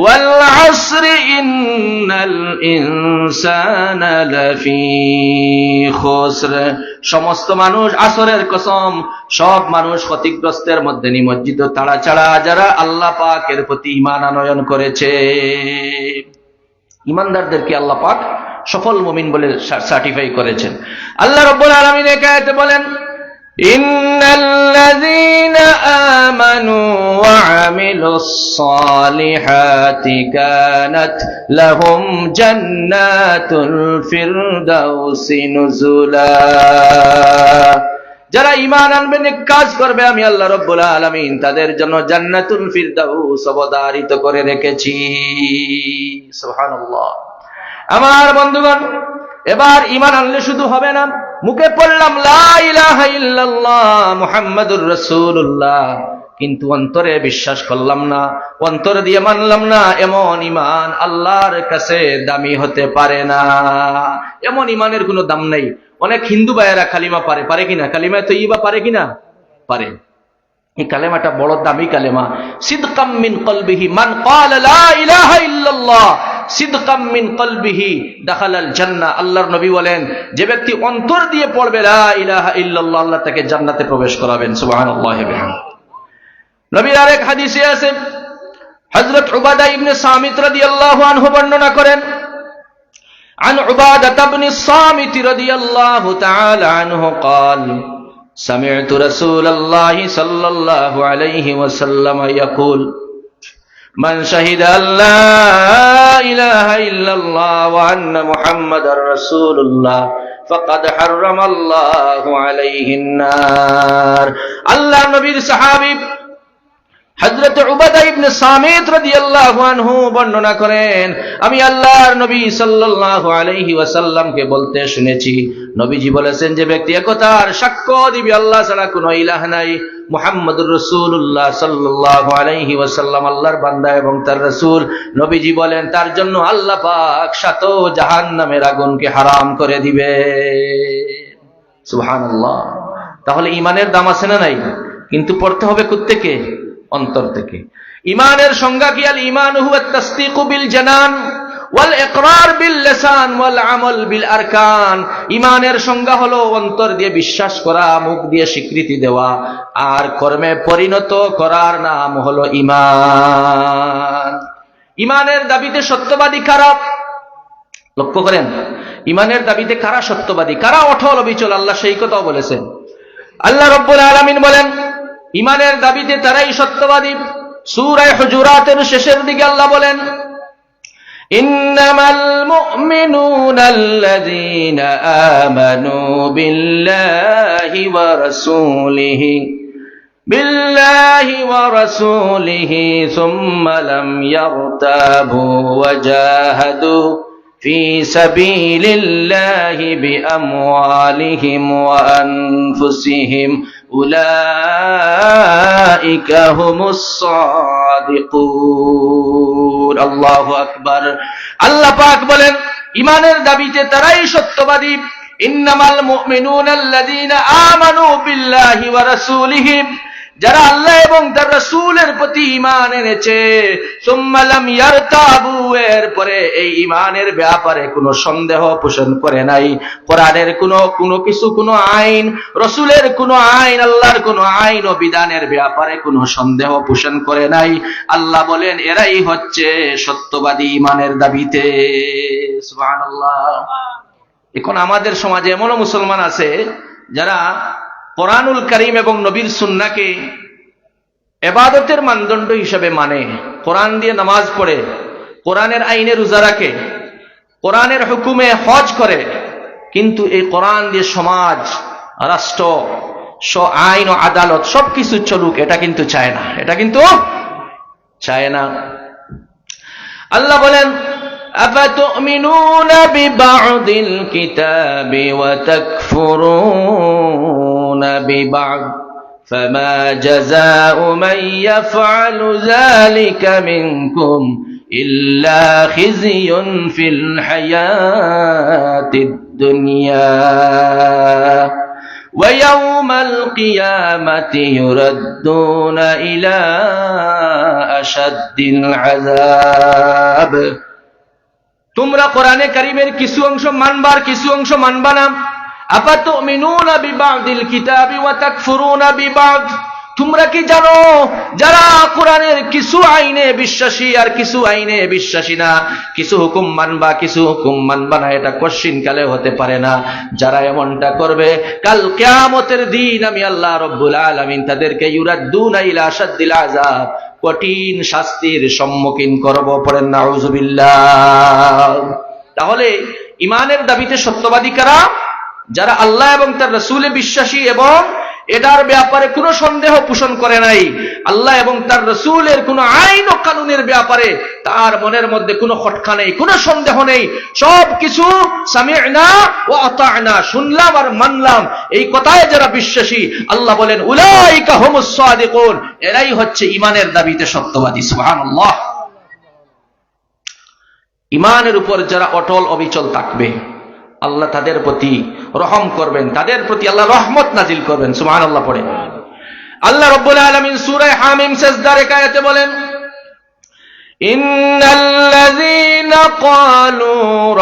ওয়াল আসরি ইন্নাল ইনসানা লাফি খুসর, সমস্ত মানুষ, আসরের কসম, সব মানুষ ক্ষতিগ্রস্তের মধ্যে নিমজ্জিত, তারা ছাড়া যারা আল্লাহ পাকের প্রতি ঈমান আনয়ন করেছে। ঈমানদারদেরকে আল্লাহ পাক সফল মুমিন বলে সার্টিফাই করেছেন। আল্লাহ রাব্বুল আলামিন এই আয়াতে বলেন ইন্নাল্লাযীনা আমানু ওয়া আমিলুস সালিহাতি কানাত লাহুম জান্নাতুল ফিরদাউসি নুজুলা, যারা ঈমান আনবে, নেক কাজ করবে, আমি আল্লাহ রাব্বুল আলামিন তাদের জন্য জান্নাতুল ফিরদাউস অবধারিত করে রেখেছি। সুবহানাল্লাহ। আমার বন্ধুগণ, এবার ঈমান আনলে শুধু হবে না, মুখে পড়লাম লা ইলাহা ইল্লাল্লাহ মুহাম্মাদুর রাসূলুল্লাহ, কিন্তু অন্তরে বিশ্বাস করলাম না, অন্তর দিয়ে মানলাম না, এমন ঈমান আল্লাহর কাছে দামি হতে পারে না। এমন ঈমানের কোনো দাম নাই। অনেক হিন্দু ভাইয়েরা কালিমা পারে কিনা? কালিমা তৈয়্যিবা পারে কিনা? পারে। এই কালেমাটা বড় দামি কালেমা। সিদকাম মিন কলবিহি মান ক্বালা লা ইলাহা ইল্লাল্লাহ সিদকাম মিন কলবিহি দাখালাল জান্নাহ। আল্লাহর নবী বলেন যে ব্যক্তি অন্তর দিয়ে পড়বে লা ইলাহা ইল্লাল্লাহ, আল্লাহ তাকে জান্নাতে প্রবেশ করাবেন। সুবহানাল্লাহি ওয়া বিহামদিহি। নবীর আরেক হাদিসে আছে, হযরত উবাদা ইবনে সামিত রাদিয়াল্লাহু আনহু বর্ণনা করেন, عن عبادة بن الصامت رضي الله تعالى عنه قال سمعت رسول الله صلى الله عليه وسلم يقول من شهد أن لا إله إلا الله وأن محمد رسول الله فقد حرم الله عليه النار. الله نبي صحابي হযরত উবাদা ইবনে সামিত রাদিয়াল্লাহু আনহু বর্ণনা করেন, আমি আল্লাহর নবী সাল্লাল্লাহু আলাইহি ওয়াসাল্লামকে বলতে শুনেছি, নবীজি বলেছেন যে ব্যক্তি একতার সাক্ষ্য দিবে আল্লাহ ছাড়া কোনো ইলাহ নাই, মুহাম্মদুর রাসূলুল্লাহ সাল্লাল্লাহু আলাইহি ওয়াসাল্লাম আল্লাহর বান্দা এবং তার রাসূল, নবীজি বলেন তার জন্য আল্লাহ পাক 7 জাহান্নামের আগুনকে হারাম করে দিবে। সুবহানাল্লাহ। তাহলে ঈমানের দাম আছে না নাই? কিন্তু পড়তে হবে কোথা থেকে? অন্তর থেকে। ঈমানের সংজ্ঞা কি? আল ঈমানু হুয়া তাসদীকু বিল জানান ওয়াল ইকরার বিল লিসান ওয়াল আমাল বিল আরকান। ঈমানের সংজ্ঞা হলো অন্তর দিয়ে বিশ্বাস করা, মুখ দিয়ে স্বীকৃতি দেওয়া, আর কর্মে পরিণত করার নাম হলো ঈমান। ঈমানের দাবিতে সত্যবাদী কারা? লক্ষ্য করেন, ঈমানের দাবিতে কারা সত্যবাদী, কারা অটল অবিচল, আল্লাহ সেই কথাও বলেছেন। আল্লাহ রাব্বুল আলামিন বলেন ঈমানের দাবিতে তারাই সত্যবাদী। সূরা হুজুরাতের শেষের দিকে আল্লাহ বলেন, ইন্নামাল মুমিনুনা আল্লাযীনা আমানু বিল্লাহি ওয়া রাসূলিহি সুম্মা লাম ইয়ারতাবু ওয়া জাহাদু ফি সাবিলিল্লাহি বিআমওয়ালিহিম ওয়া আনফুসিহিম উলাইকা হুমুস সাদিকুন। আল্লাহু আকবার। আল্লাহ পাক বলেন ঈমানের দাবিতে তারাই সত্যবাদী। ইন্নামাল মুমিনুনা আল্লাযীনা আমানু বিল্লাহি ওয়া রাসূলিহি, যারা আল্লাহ এবং তার রাসূলের প্রতি ঈমান এনেছে, সুম্মা লাম ইয়ারতাবু, এরপরে এই ঈমানের ব্যাপারে কোনো সন্দেহ পোষণ করে নাই। কোরআনের কোনো কিছু, কোনো আইন, রাসূলের কোনো আইন, আল্লাহর কোনো আইন ও বিধানের ব্যাপারে কোনো সন্দেহ পোষণ করে নাই। আল্লাহ বলেন এরাই হচ্ছে সত্যবাদী ঈমানের দাবিতে। সুবহানাল্লাহ। এখন আমাদের সমাজে এমনও মুসলমান আছে যারা কোরআনুল কারীম এবং নবীর সুন্নাহকে ইবাদতের মানদণ্ড হিসেবে মানে, কোরআন দিয়ে নামাজ পড়ে, কোরআনের আইনে রোজা রাখে, কোরআনের হুকুমে হজ করে, কিন্তু এই কোরআন দিয়ে সমাজ, রাষ্ট্র, আইন ও আদালত সবকিছু চলুক, এটা কিন্তু চায় না, এটা কিন্তু চায় না। আল্লাহ বলেন আফাতুমিনুনা বিবা'দিল কিতাবি ওয়া তাকফুরুনা বিবা'দ ফামা জাযাউ মান ইয়াফআলু যালিকা মিনকুম ইল্লা খিzyun ফিল হায়াতিদ দুনিয়া ওয়া ইয়াওমাল কিয়ামাতি ইউরাদ্দুনা ইলা আশাদ্দিল আযাব। তোমরা কোরআনে কারীমের কিছু অংশ মানবার, কিছু অংশ মানবা না। আফাতুমিনুনা বিবা'দিল কিতাবি ওয়া তাকফুরুনা বিবা'দ, তোমরা কি জানো যারা কোরআনের কিছু আইনে বিশ্বাসী আর কিছু আইনে বিশ্বাসী না, কিছু হুকুম মানবা, কিছু হুকুম মানবা না, এটা কোশ্চিন কালে হতে পারে না। যারা এমনটা করবে কাল কিয়ামতের দিন আমি আল্লাহ রাব্বুল আলামিন তাদেরকে ইউরাদ্দুনা ইলা আশাদ্দিল আযাব, কঠিন শাস্তির সম্মুখীন করব। পড়েন নাউযুবিল্লাহ। তাহলে ঈমানের দাবিতে সত্যবাদী কারা? যারা আল্লাহ এবং তার রাসূলে বিশ্বাসী এবং এটার ব্যাপারে কোনো সন্দেহ পোষণ করে নাই। আল্লাহ এবং তার রাসূলের কোনো আইন ও কানুনের ব্যাপারে তার মনের মধ্যে কোনো খটকা নেই, কোনো সন্দেহ নেই। সবকিছু সামি'না ওয়া আতা'না, শুনলাম আর মানলাম, এই কথায় যারা বিশ্বাসী, আল্লাহ বলেন উলাইকা হুমুস সাদিকুন, এরাই হচ্ছে ঈমানের দাবিতে সত্যবাদী। সুবহানাল্লাহ। ঈমানের উপর যারা অটল অবিচল থাকবে, আল্লাহ তাদের প্রতি রহম করবেন, তাদের প্রতি আল্লাহ রহমত নাজিল করবেন। সুবহানাল্লাহ। পড়ে আল্লাহ রাব্বুল আলামিন সূরা হামিম সিজদার এক আয়াতে বলেন ইন্নাল্লাযীনা ক্বালু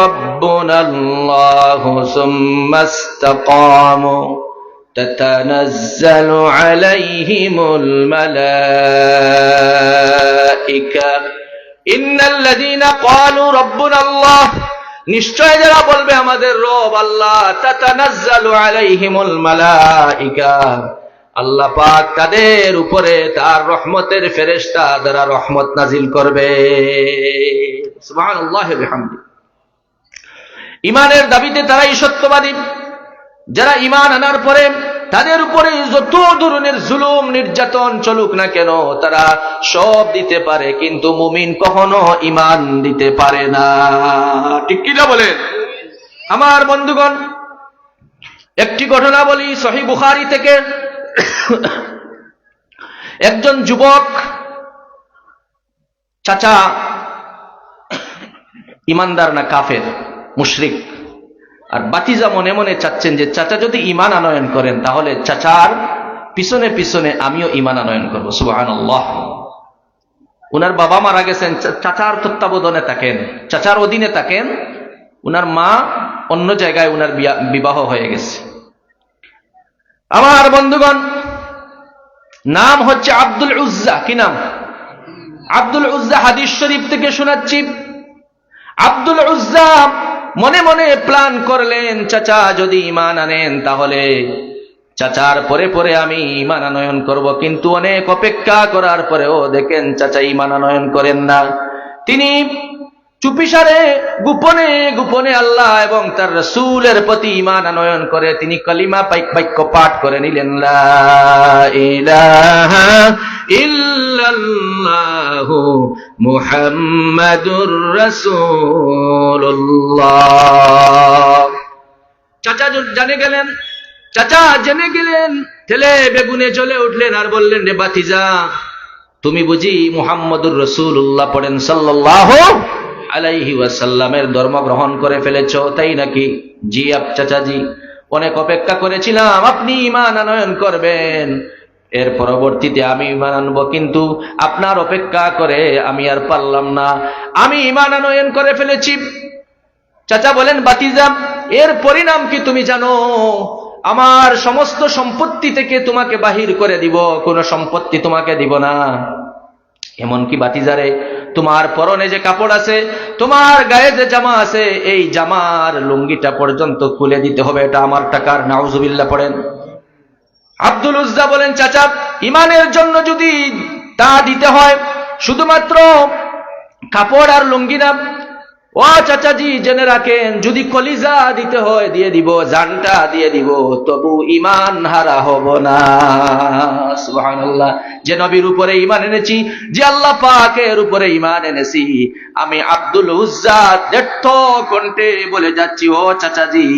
রাব্বুনাল্লাহু সুম্মা ইসতাকামু তাতানাজ্জালু আলাইহিমুল মালায়েকা ইন্নাল্লাযীনা ক্বালু রাব্বুনাল্লাহ, নিশ্চয় যারা বলবে আমাদের রব আল্লাহ, তাতানাজ্জালু আলাইহিমুল মালায়েকা, আল্লাহ পাক তাদের উপরে তার রহমতের ফেরেশতা দ্বারা রহমত নাজিল করবে। সুবহানাল্লাহি ওয়া বিহামদিহি। ঈমানের দাবিতে তারাই সত্যবাদী যারা ঈমান আনার পরে তাদের উপরে যত ধরনের জুলুম নির্যাতন চলুক না কেন তারা সব দিতে পারে, কিন্তু মুমিন কখনো ঈমান দিতে পারে না। ঠিক কি না বলেন আমার বন্ধুগণ? একটি ঘটনা বলি সহিহ বুখারী থেকে। একজন যুবক চাচা ঈমানদার না কাফের, মুশরিক, আর বাতিজা মনে মনে চাচ্ছেন যে চাচা যদি ঈমান আনয়ন করেন তাহলে চাচার পিছনে পিছনে আমিও ঈমান আনয়ন করব। সুবহানাল্লাহ। উনার বাবা মারা গেছেন, চাচার তত্ত্বাবধানে থাকেন, চাচার অধীনে থাকেন। উনার মা অন্য জায়গায় উনার বিবাহ হয়ে গেছে। আমার বন্ধুগণ, নাম হচ্ছে আব্দুল উজ্জা। কি নাম? আব্দুল উজ্জা। হাদিস শরীফ থেকে শোনাচ্ছি। আব্দুল উজ্জা মনে মনে প্ল্যান করলেন, চাচা যদি ঈমান আনেন তাহলে চাচার পরে পরে আমি ঈমান আনয়ন করব। কিন্তু অনেক অপেক্ষা করার পরেও দেখেন চাচা ঈমান আনয়ন করেন না। তিনি চুপিসারে গোপনে গোপনে আল্লাহ এবং তার রাসূলের প্রতি ঈমান আনয়ন করে তিনি কালিমা বাক্য পাঠ করে নিলেন, লা ইলাহা ইল্লাল্লাহু মুহাম্মাদুর রাসূলুল্লাহ। চাচা জেনে গেলেন, তেলে বেগুনে জ্বলে উঠলেন আর বললেন, রে ভাতিজা, তুমি বুঝি মুহাম্মদুর রাসূলুল্লাহ পড়েন সাল্লাল্লাহু আলাইহি ওয়াসাল্লামের ধর্ম গ্রহণ করে ফেলেছ, তাই নাকি? জি চাচাজি, অনেক অপেক্ষা করেছিলাম আপনি ঈমান আনয়ন করবেন, এর পরবর্তীতে আমি ঈমান আনব, কিন্তু আপনার অপেক্ষা করে আমি আর পারলাম না, আমি ঈমান আনয়ন করে ফেলেছি। চাচা বলেন, ভাতিজা, এর পরিণাম কি তুমি জানো? আমার সমস্ত সম্পত্তি থেকে তোমাকে বাহির করে দিব, কোনো সম্পত্তি তোমাকে দিব না। এমনকি ভাতিজারে, তোমার পরনে যে কাপড় আছে, তোমার গায়ে যে জামা আছে, এই জামার লুঙ্গিটা পর্যন্ত খুলে দিতে হবে, এটা আমার টাকার। নাউজুবিল্লাহ পড়েন। আব্দুল উজ্জা বলেন, চাচা, ঈমানের জন্য যদি তা দিতে হয়, শুধুমাত্র কাপড় আর লুঙ্গি না, ও চাচাজি জেনে রাখেন, যদি কলিজা দিতে হয় দিয়ে দিব, জানটা দিয়ে দিব, তবু ঈমান হারা হব না। সুবহানাল্লাহ। যে নবীর উপরে ঈমান এনেছি, যে আল্লাহ পাকের উপরে ঈমান এনেছি, আমি আব্দুল উজ্জা দৃঢ় কণ্ঠে বলে যাচ্ছি, ও চাচাজি,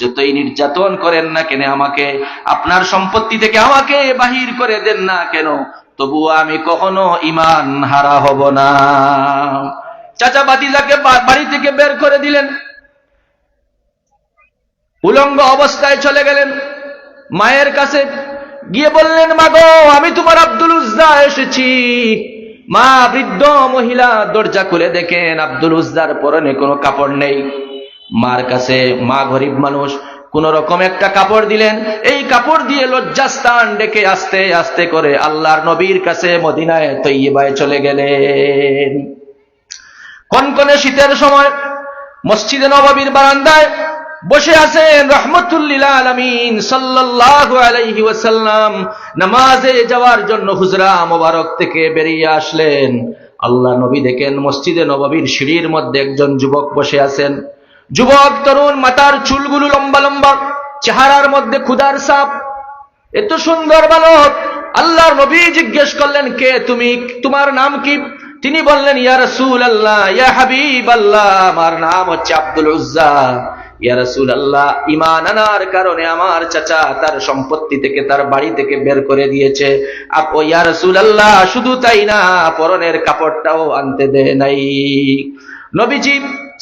যতই নির্যাতন করেন না কেন আমাকে, আপনার সম্পত্তি থেকে আমাকে বাহির করে দেন না কেন, তবু আমি কখনো ঈমান হারা হব না। চাচা ভাতিজাকে বাড়ি থেকে বের করে দিলেন, উলঙ্গ অবস্থায় চলে গেলেন মায়ের কাছে, গিয়ে বললেন, মা গো, আমি তোমার আব্দুল উজ্জা এসেছি। মা বৃদ্ধ মহিলা দরজা খুলে দেখেন আব্দুল উজ্জার পরনে কোনো কাপড় নেই। মার কাছে, মা গরিব মানুষ, কোন রকম একটা কাপড় দিলেন, এই কাপড় দিয়ে লজ্জাস্থান ডেকে আস্তে আস্তে করে আল্লাহর নবীর কাছে মদিনায় তৈয়বায় চলে গেলেন। কনকনে শীতের সময় মসজিদে নববীর বারান্দায় বসে আছেন রাহমাতুল লিল আলামিন সাল্লাল্লাহু আলাইহি ওয়াসাল্লাম। নামাজে যাওয়ার জন্য হুজরা মোবারক থেকে বেরিয়ে আসলেন। আল্লাহ নবী দেখেন মসজিদে নববীর সিঁড়ির মধ্যে একজন যুবক বসে আছেন। যুবক তরুণ, মাথার চুলগুলো লম্বা লম্বা, চেহারার মধ্যে ক্ষুধার ছাপ, এত সুন্দর বালক। আল্লাহর নবী জিজ্ঞেস করলেন, কে তুমি? তোমার নাম কি? তিনি বললেন, ইয়া রাসূলুল্লাহ, ইয়া হাবিবাল্লাহ, আমার নাম হচ্ছে আব্দুল উজ্জা। ইয়া রাসূলুল্লাহ, ঈমান আনার কারণে আমার চাচা তার সম্পত্তি থেকে, তার বাড়ি থেকে বের করে দিয়েছে। আপনি ইয়া রাসূলুল্লাহ, শুধু তাই না, পরনের কাপড়টাও আনতে দেয় নাই। নবীজি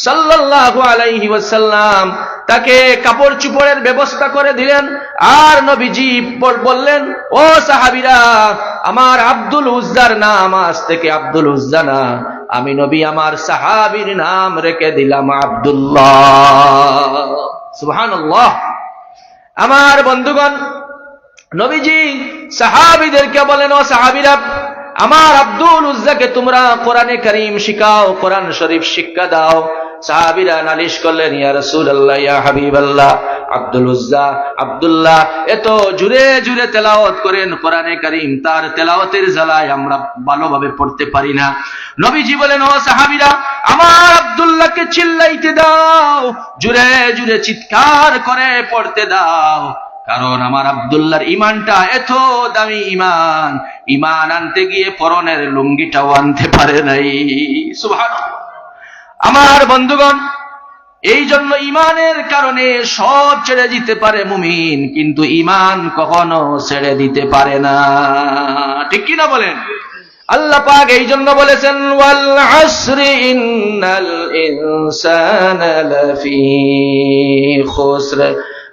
সাল্লাল্লাহু আলাইহি ওয়াসাল্লাম তাকে কাপড় চোপড়ের ব্যবস্থা করে দিলেন। আর নবীজি বললেন, ও সাহাবীরা, আমার আব্দুল উজ্জার নাম আজ থেকে আব্দুল উজ্জা না, আমি নবী আমার সাহাবীর নাম রেখে দিলাম আব্দুল্লাহ। সুবহানাল্লাহ। আমার বন্ধুগণ, নবীজি সাহাবীদেরকে বলেন, ও সাহাবীরা, আমার আব্দুল উজ্জাকে তোমরা কোরআনে কারীম শিখাও, কোরআন শরীফ শিক্ষা দাও। সাহাবীরা নালিশ করলেন, ইয়া রাসূলুল্লাহ, ইয়া হাবিবাল্লাহ, আব্দুল উজ্জা, আব্দুল্লাহ এত জুড়ে জুড়ে তেলাওয়াত করেন কোরআনে কারীম, তার তেলাওয়াতের জ্বালায় আমরা ভালোভাবে পড়তে পারি না। নবীজি বলেন, ও সাহাবীরা, আমার আব্দুল্লাহকে চিল্লাইতে দাও, জুড়ে জুড়ে চিৎকার করে পড়তে দাও, কারণ আমার আব্দুল্লাহর ঈমানটা এত দামি ঈমান, ঈমান আনতে গিয়ে পরনের লুঙ্গিটাও আনতে পারে নাই। সুবহানাল্লাহ। আমার বন্ধুগণ, এই জন্য ঈমানের কারণে সব ছেড়ে দিতে পারে মুমিন, কিন্তু ঈমান কখনো ছেড়ে দিতে পারে না। ঠিক কি না বলেন? আল্লাহ পাক এই জন্য বলেছেন, ওয়াল আসরি ইন্নাল ইনসানা লাফি খুসর,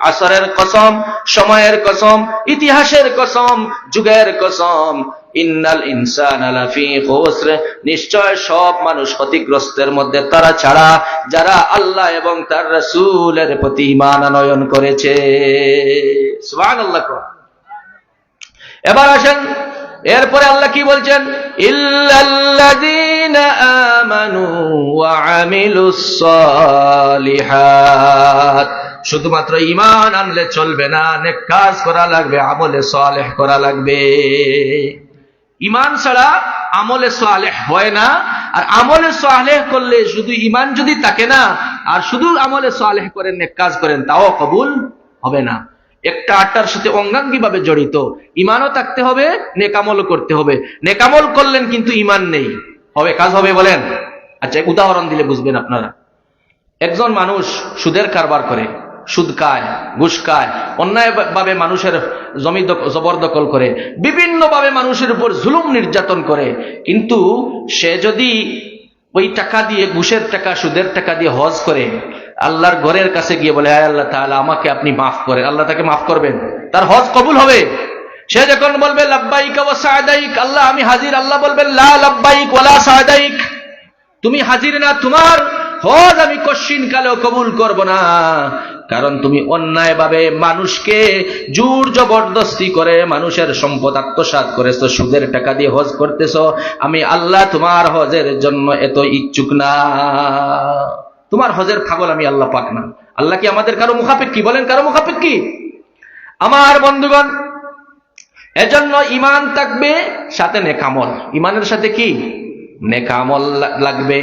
আসরের কসম, সময়ের কসম, ইতিহাসের কসম, যুগের কসম, ইন্নাল ইনসানা লাফি খুসর, নিশ্চয় সব মানুষ ক্ষতিগ্রস্তের মধ্যে, তারা ছাড়া যারা আল্লাহ এবং তার রাসূলের প্রতি ঈমান আনয়ন করেছে। সুবহানাল্লাহ। এবার আসেন, এরপরে আল্লাহ কি বলছেন? ইল্লাল্লাযীনা আমানু ওয়া আমিলুস সালিহাত, শুধুমাত্র ঈমান আনলে চলবে না, নেক কাজ করা লাগবে, আমলে সালেহ করা লাগবে। ঈমান ছাড়া আমলে সালেহ হয় না। আর আমলে সালেহ করলে শুধু ঈমান যদি থাকে না আর শুধু আমলে সালেহ করেন, নেক কাজ করেন, তাও কবুল হবে না। একটা আটটার সাথে অঙ্গাঙ্গি ভাবে জড়িত। ঈমানও থাকতে হবে, নেকামলও করতে হবে। নেকামল করলেন কিন্তু ঈমান নেই, হবে কাজ হবে বলেন? আচ্ছা, উদাহরণ দিলে বুঝবেন আপনারা। একজন মানুষ সুদের কারবার করে, সুদ খায়, ঘুষ খায়, অন্যায়ভাবে মানুষের জমি জবরদখল করে, বিভিন্নভাবে মানুষের উপর জুলুম নির্যাতন করে, কিন্তু সে যদি ওই টাকা দিয়ে, ঘুষের টাকা, সুদের টাকা দিয়ে হজ করে, আল্লাহর ঘরের কাছে গিয়ে বলে, আয় আল্লাহ তাআলা আমাকে আপনি মাফ করেন, আল্লাহ তাকে মাফ করবেন, তার হজ কবুল হবে। সে যখন বলবে লাব্বাইক ওয়া সা'দাইক, আল্লাহ আমি হাজির, আল্লাহ বলবেন লা লাব্বাইক ওয়ালা সা'দাইক, তুমি হাজির না, তোমার হজ আমি কশিন কালেও কবুল করব না, কারণ তুমি অন্যায়ভাবে মানুষকে জোর জবরদস্তি করে মানুষের সম্পদ আত্মসাৎ করেছো, সুদের টাকা দিয়ে হজ করতেছো। আমি আল্লাহ তোমার হজের জন্য এত ইচ্ছুক না, তোমার হজের পাগল আমি আল্লাহ পাক না। আল্লাহ কি আমাদের কারো মুখাপেক্ষী? বলেন, কারো মুখাপেক্ষী? আমার বন্ধুগণ, এজন্য ঈমান থাকবে, সাথে নেকামল। ঈমানের সাথে কি? নেকামল লাগবে।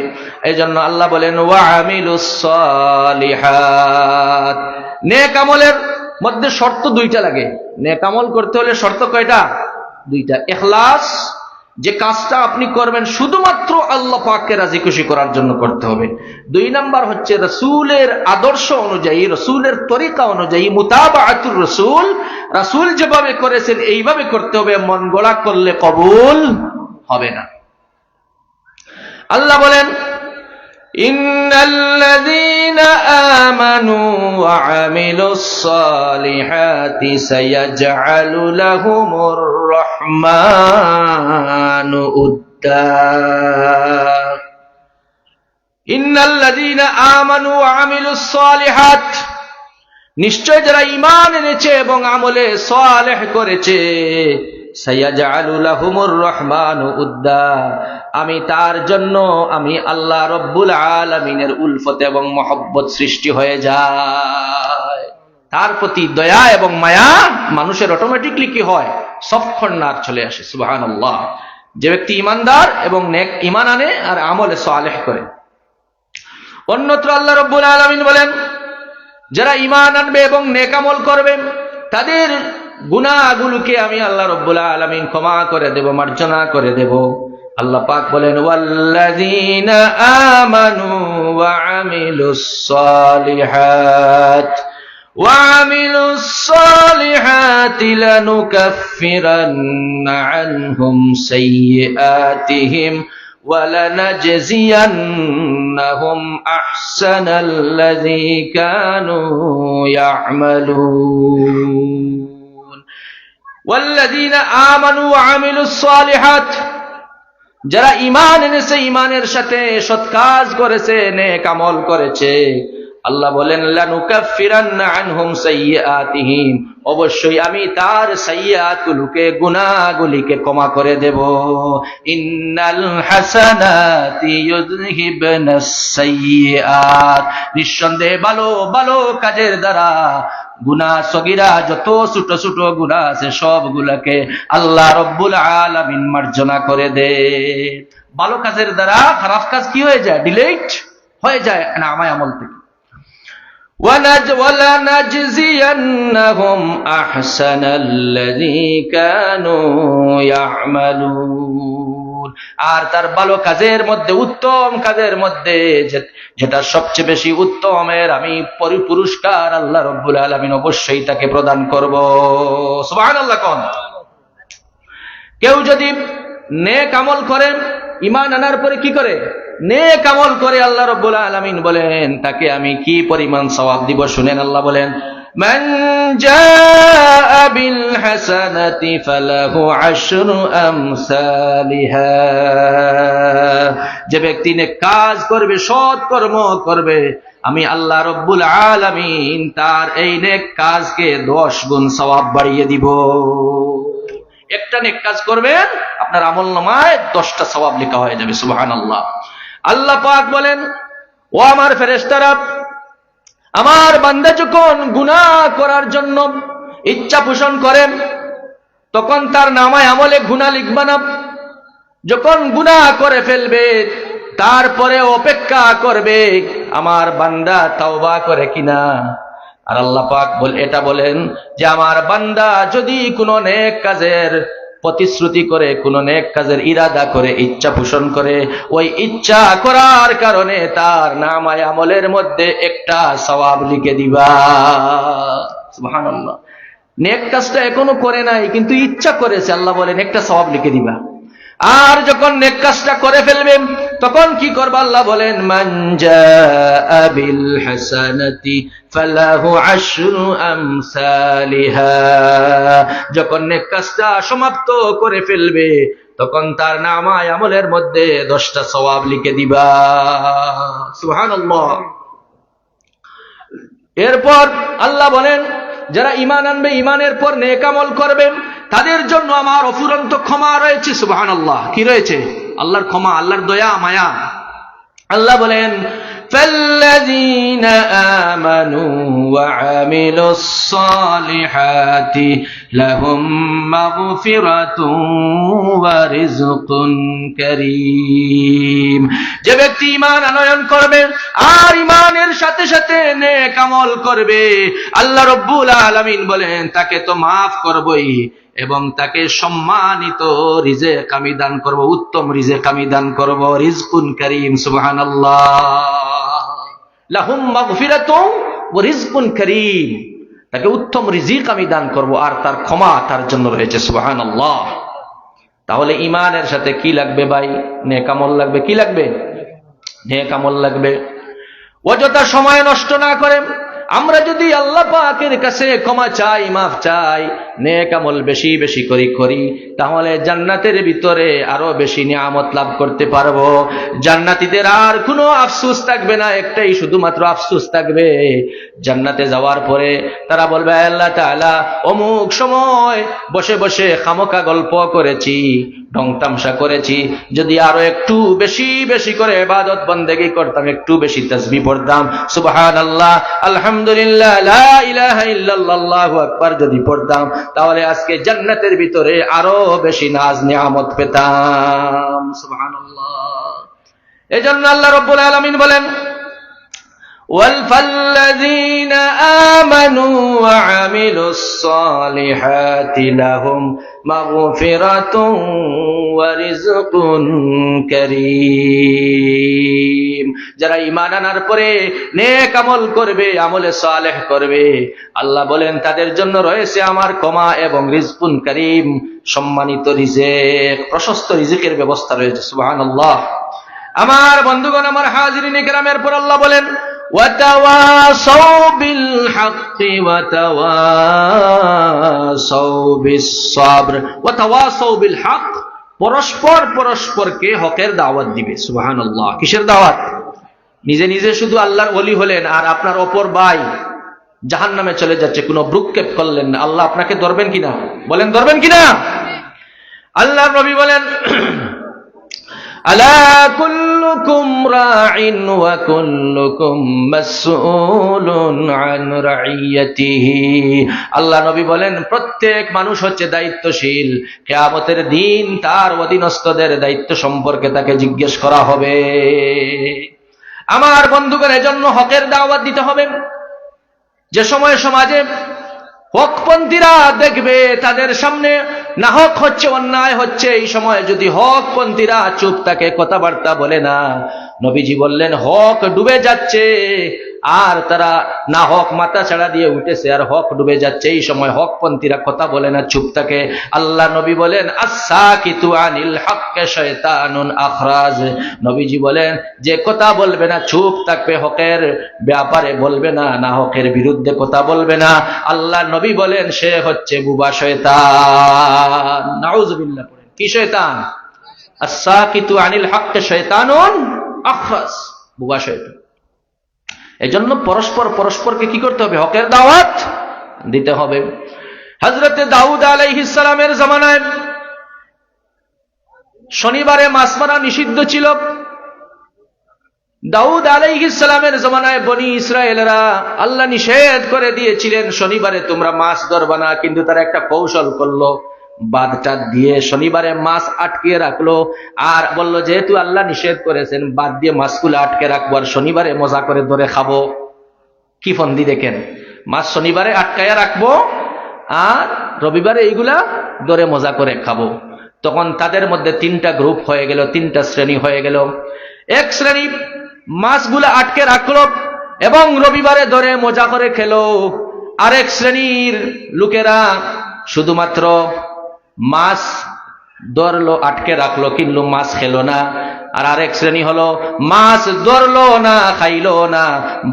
এজন্য আল্লাহ বলেন ওয়া আমিলুস সালিহাত। নেকামলের মধ্যে শর্ত দুইটা লাগে। নেকামল করতে হলে শর্ত কয়টা? দুইটা। ইখলাস, যে কাজটা আপনি করবেন শুধুমাত্র আল্লাহ পাককে রাজি খুশি করার জন্য করতে হবে। দুই নাম্বার হচ্ছে রাসূলের আদর্শ অনুযায়ী, রাসূলের তরিকা অনুযায়ী, মুতাবাআতুর রাসূল, রাসূল যেভাবে করেছেন এইভাবে করতে হবে। মন গড়া করলে কবুল হবে না। আল্লাহ বলেন ইন্নাল্লাযীনা আমানু ওয়া আমিলুস সালিহাতি সায়াজআলু লাহুমুর রাহমানু উদ্দা। ইন্নাল্লাযীনা আমানু ওয়া আমিলুস সালিহাত, নিশ্চয় যারা ঈমান এনেছে এবং আমলে সালেহ করেছে, সায়াজআলু লাহুমুর রাহমানু উদ্দা, আমি তার জন্য, আমি আল্লাহ রব্বুল আলামিনের উলফত এবং মহব্বত সৃষ্টি হয়ে যায়। তার প্রতি দয়া এবং মায়া মানুষের অটোমেটিকলি কি হয়? সফখন্নার চলে আসে। সুবহানাল্লাহ। যে ব্যক্তি ঈমানদার এবং নেক ঈমান আনে আর আমলে সালেহ করে। অন্যত্র আল্লাহ রব্বুল আলামিন বলেন, যারা ঈমান আনবে এবং নেক আমল করবে তাদের গুনাহগুলোকে আমি আল্লাহ রব্বুল আলামিন ক্ষমা করে দেব, মার্জনা করে দেব। আল্লাহ পাক বলেন ওয়াল্লাযীনা আমানু ওয়া আমিলুস সালিহাতি লানুকাফিরান্না আনহুম সাইয়্যাতিহিম ওয়া লানাজজিয়ান্নাহুম আহসানাল্লাযী কানু ইয়া'মালুন। ওয়াল্লাযীনা আমানু ওয়া আমিলুস সালিহাত, যারা ঈমান এনেছে, ঈমানের সাথে সৎ কাজ করেছে, নেক আমল করেছে, আল্লাহ বলেন লানুকাফিরান্না আনহুম সাইয়্যাতিহিম, অবশ্যই আমি তার সাইয়্যাতগুলোকে, গুনাহগুলিকে ক্ষমা করে দেব। ইন্নাল হাসানাতি ইউযহিবনাস সাইয়্যাত, নিঃসন্দেহে ভালো ভালো কাজের দ্বারা গুনাহ সগীরা, যত ছোট ছোট গুনাহ আছে সবগুলোকে আল্লাহ রব্বুল আলামিন মার্জনা করে দে। ভালো কাজের দ্বারা খারাপ কাজ কি হয়ে যায়? ডিলিট হয়ে যায় নামায়ে আমল থেকে। وَلَنَجْزِيَنَّهُمْ أَحْسَنَ الَّذِي كَانُوا يَعْمَلُونَ, আর তার ভালো কাজের মধ্যে, উত্তম কাজের মধ্যে যেটা সবচেয়ে বেশি উত্তমের, আমি পুরস্কার আল্লাহ রব্বুল আলামিন অবশ্যই তাকে প্রদান করব। সুবহানাল্লাহ। কোন কেউ যদি নেক আমল করে, ঈমান আনার পরে কি করে? নেক আমল করে, আল্লাহ রাব্বুল আলামিন বলেন তাকে আমি কি পরিমাণ সওয়াব দিব শুনেন। আল্লাহ বলেন মান জাআ বিল হাসানাতি ফালাহু আশরু আমসালিহা, যে ব্যক্তি নেক কাজ করবে, সৎ কর্ম করবে, আমি আল্লাহ রব্বুল আলামিন তার এই নেক কাজকে 10 গুণ সওয়াব বাড়িয়ে দিব। একটা নেক কাজ করবেন, আপনার আমলনামায় 10টা সওয়াব লেখা হয়ে যাবে। সুবহানাল্লাহ। আল্লাহ পাক বলেন, ও আমার ফেরেশতারা, আমার বান্দা যখন গুনাহ করার জন্য ইচ্ছা পোষণ করেন, তখন তার নামায় আমলে গুনাহ লিখবা না। যখন গুনাহ করে ফেলবে, তারপরে অপেক্ষা করবে আমার বান্দা তাওবা করে কিনা। আর আল্লাহ পাক এটা বলেন যে আমার বান্দা যদি কোনো নেক কাজের প্রতিশ্রুতি করে, কোন নেক কাজের ইরাদা করে, ইচ্ছা পোষণ করে, ওই ইচ্ছা করার কারণে তার নামায় আমলের মধ্যে একটা সওয়াব লিখে দিবা। সুবহানাল্লাহ। নেক কাজটা এখনো করে নাই, কিন্তু ইচ্ছা করেছে, আল্লাহ বলেন একটা সওয়াব লিখে দিবা। আর যখন নেক কাজটা করে ফেলবে, তখন কি করবে? আল্লাহ বলেন, মান জাআ বিল হাসানাতি ফালাহু আশরু আমসালিহা, যখন নেক কাজটা সমাপ্ত করে ফেলবে, তখন তার নামায় আমলের মধ্যে 10টা সওয়াব লিখে দিবা। সুবহানাল্লাহ। এরপর আল্লাহ বলেন, যারা ঈমান আনবে, ঈমানের পর নেক আমল করবে, তাদের জন্য আমার অফুরন্ত ক্ষমা রয়েছে। সুবহানাল্লাহ। কি রয়েছে? আল্লাহর ক্ষমা, আল্লাহর দয়া, মায়া। আল্লাহ বলেন, ফাল্লাযীনা আমানু ওয়া আমিলুস সালিহাতি লাহুম মাগফিরাতুন ওয়া রিজকুন কারীম, যে ব্যক্তি ঈমান আনয়ন করবে আর ঈমানের সাথে সাথে নেক আমল করবে, আল্লাহ রাব্বুল আলামিন বলেন তাকে তো মাফ করবই, এবং তাকে সম্মানিত রিজেক আমি দান করব, উত্তম রিজেক আমি দান করব। রিজকুন কারীম। সুবহানাল্লাহ। লাহুম মাগফিরাতুন ওয়া রিজকুন কারীম, তাকে উত্তম রিজিক আমি দান করব, আর তার ক্ষমা তার জন্য রয়েছে। সুবহানাল্লাহ। তাহলে ঈমানের সাথে কি লাগবে ভাই? নেক আমল লাগবে। কি লাগবে? নেক আমল লাগবে। অযথা সময় নষ্ট না করে আমরা যদি আল্লাহ পাকের কাছে ক্ষমা চাই, মাফ চাই, নেক আমল বেশি বেশি করি, তাহলে জান্নাতের ভিতরে আরো বেশি নিয়ামত লাভ করতে পারবো। জান্নাতীদের আর কোনো আফসোস থাকবে না, একটাই শুধুমাত্র আফসোস থাকবে, জান্নাতে যাওয়ার পরে তারা বলবে, আল্লাহ তাআলা অমুক সময় বসে বসে খামোকা গল্প করেছি, ঢং তামসা করেছি, যদি আরো একটু বেশি বেশি করে ইবাদত বন্দেগী করতাম, একটু বেশি তাসবিহ পড়তাম, সুবহানাল্লাহ, আলহামদুলিল্লাহ, লা ইলাহা ইল্লাল্লাহ, আল্লাহু আকবার যদি পড়তাম, তাহলে আজকে জান্নাতের ভিতরে আরো বেশি নাজ নিয়ামত পেতাম। সুবহানাল্লাহ। এজন্য আল্লাহ রাব্বুল আলামিন বলেন, وَالَّذِينَ آمَنُوا وَعَمِلُوا الصَّالِحَاتِ لَهُمْ مَغْفِرَةٌ وَرِزْقٌ كَرِيمٌ, যারা ঈমান আনার পরে নেক আমল করবে, আমলে সালেহ করবে, আল্লাহ বলেন তাদের জন্য রয়েছে আমার ক্ষমা এবং রিজকুন কারীম, সম্মানিত রিজিক, প্রশস্ত রিজিকের ব্যবস্থা রয়েছে। সুবহানাল্লাহ। আমার বন্ধুগণ, আমার হাজিরিন কিরামের পর আল্লাহ বলেন, وَتَوَاصَوْا بِالْحَقِّ وَتَوَاصَوْا بِالصَّبْرِ وَتَوَاصَوْا بِالْحَقِّ, পরস্পর পরস্পরকে হকের দাওয়াত দিবে। সুবহানাল্লাহ। কিসের দাওয়াত? নিজে নিজে শুধু আল্লাহর ওলি হলেন আর আপনার অপর ভাই জাহান্নামে চলে যাচ্ছে, কোনো ভ্রুক্ষেপ করলেন না, আল্লাহ আপনাকে ধরবেন কিনা? বলেন ধরবেন কিনা? আল্লাহর নবী বলেন, আলা কুল্লুকুম রাইন ওয়া কুল্লুকুম মাসউলুন আন রাইয়াতিহি, আল্লাহ নবী বলেন প্রত্যেক মানুষ হচ্ছে দায়িত্বশীল, কিয়ামতের দিন তার অধীনস্থদের দায়িত্ব সম্পর্কে তাকে জিজ্ঞেস করা হবে। আমার বন্ধুগণ, এজন্য হকের দাওয়াত দিতে হবে। যে সময় সমাজে হকপন্থীরা দেখবে তাদের সামনে নাহক হচ্ছে, অন্যায় হচ্ছে, এই সময় যদি হকপন্থীরা চুপ থাকে, কথাবার্তা বলে না, নবীজি বললেন হক ডুবে যাচ্ছে, আর তারা না হক মাথা ছাড়া দিয়ে উঠেছে আর হক ডুবে যাচ্ছে। এই সময় হকপন্থীরা কথা বলে না, চুপ থাকে। আল্লাহ নবী বলেন আস-সাকিতু আনিল হাক্কি শায়তানুন আখরাজ। নবীজি বলেন যে কথা বলবে না, চুপ থাকবে, হকের ব্যাপারে বলবে না, না হকের বিরুদ্ধে কথা বলবে না, আল্লাহ নবী বলেন সে হচ্ছে বুবা শয়তান। নাউযুবিল্লাহ। পড়েন কি শয়তান? আস-সাকিতু আনিল হাক্কি শায়তানুন আখরাজ, বুবা শয়তান। এজন্য পরস্পরকে কি করতে হবে? হকের দাওয়াত দিতে হবে। হযরতে দাউদ আলাইহিস সালামের জামানায় শনিবারে মাছ মারা নিষিদ্ধ ছিল। দাউদ আলাইহিস সালামের জামানায় বনি ইসরায়েলরা আল্লাহ নিষেধ করে দিয়েছিলেন শনিবারে তোমরা মাছ ধরবা না, কিন্তু তারা একটা কৌশল করলো, বাদটা দিয়ে শনিবারে মাছ আটকে রাখলো আর বলল যেহেতু আল্লাহ নিষেধ করেছেন বাদ দিয়ে মাছগুলো আটকে রাখবো আর শনিবারে মজা করে ধরে খাবো। কি ফন্দি দেখেন, মাছ শনিবারে আটকায়া রাখবো আর রবিবারে এইগুলা ধরে মজা করে খাবো। তখন তাদের মধ্যে তিনটা গ্রুপ হয়ে গেল, তিনটা শ্রেণী হয়ে গেল। এক শ্রেণী মাছগুলা আটকে রাখলো এবং রবিবারে ধরে মজা করে খেলো। আরেক শ্রেণীর লোকেরা শুধুমাত্র মাছ ধরলো, আটকে রাখলো, কিন্তু মাছ খেলো না। আর আরেক শ্রেণী হলো মাছ ধরলো না, খাইলো না,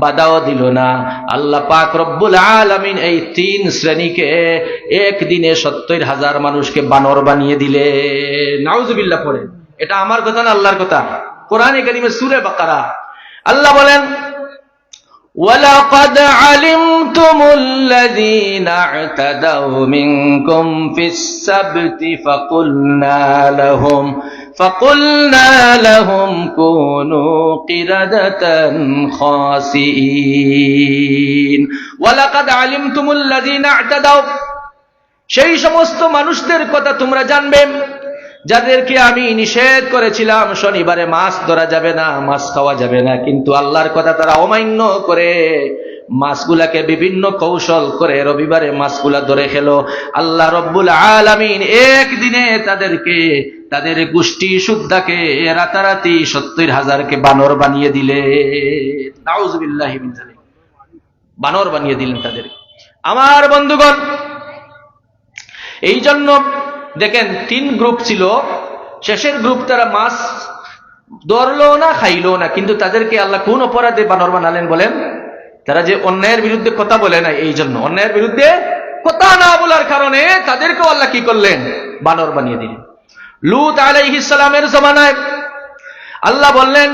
বাধাও দিল না। আল্লাহ পাক রব্বুল আলামিন এই তিন শ্রেণীকে একদিনে 70,000 মানুষকে বানর বানিয়ে দিলে। নাউযুবিল্লাহ। পড়ে, এটা আমার কথা না আল্লাহর কথা। কোরআনে কারিমে সূরা বাকারা আল্লাহ বলেন وَلَقَدْ عَلِمْتُمُ الَّذِينَ اعْتَدَوْا مِنكُمْ فِي السَّبْتِ فَقُلْنَا لَهُمْ كُونُوا قِرَدَةً خَاسِئِينَ وَلَقَدْ عَلِمْتُمُ الَّذِينَ اعْتَدَوْا, সেই সমস্ত মানুষদের কথা তোমরা জানবে যাদেরকে আমি নিষেধ করেছিলাম শনিবারে মাছ ধরা যাবে না, মাছ খাওয়া যাবে না, কিন্তু আল্লাহর কথা তারা অমান্য করে মাছগুলাকে বিভিন্ন কৌশল করে রবিবারে মাছগুলা ধরে খেলো। আল্লাহ রব্বুল আলামিন একদিনে তাদেরকে, তাদের গোষ্ঠী শুদ্ধাকে রাতারাতি 70,000কে বানর বানিয়ে দিলে। নাউযুবিল্লাহি মিন যালিক, বানর বানিয়ে দিলেন তাদের। আমার বন্ধুগণ, এই জন্য দেখেন তিন গ্রুপ ছিল। শেষের গ্রুপ তারা মাছ ধরলো না, খাইলো না, কিন্তু তাদেরকে আল্লাহ কোন অপরাধে বানর বানালেন বলেন? তারা যে অন্যায়ের বিরুদ্ধে কথা বলে না, এই জন্য অন্যায়ের বিরুদ্ধে কথা না বলার কারণে তাদেরকেও আল্লাহ কি করলেন? বানর বানিয়ে দিলেন। লূত আলাইহিস সালামের জামানায় আল্লাহ বললেন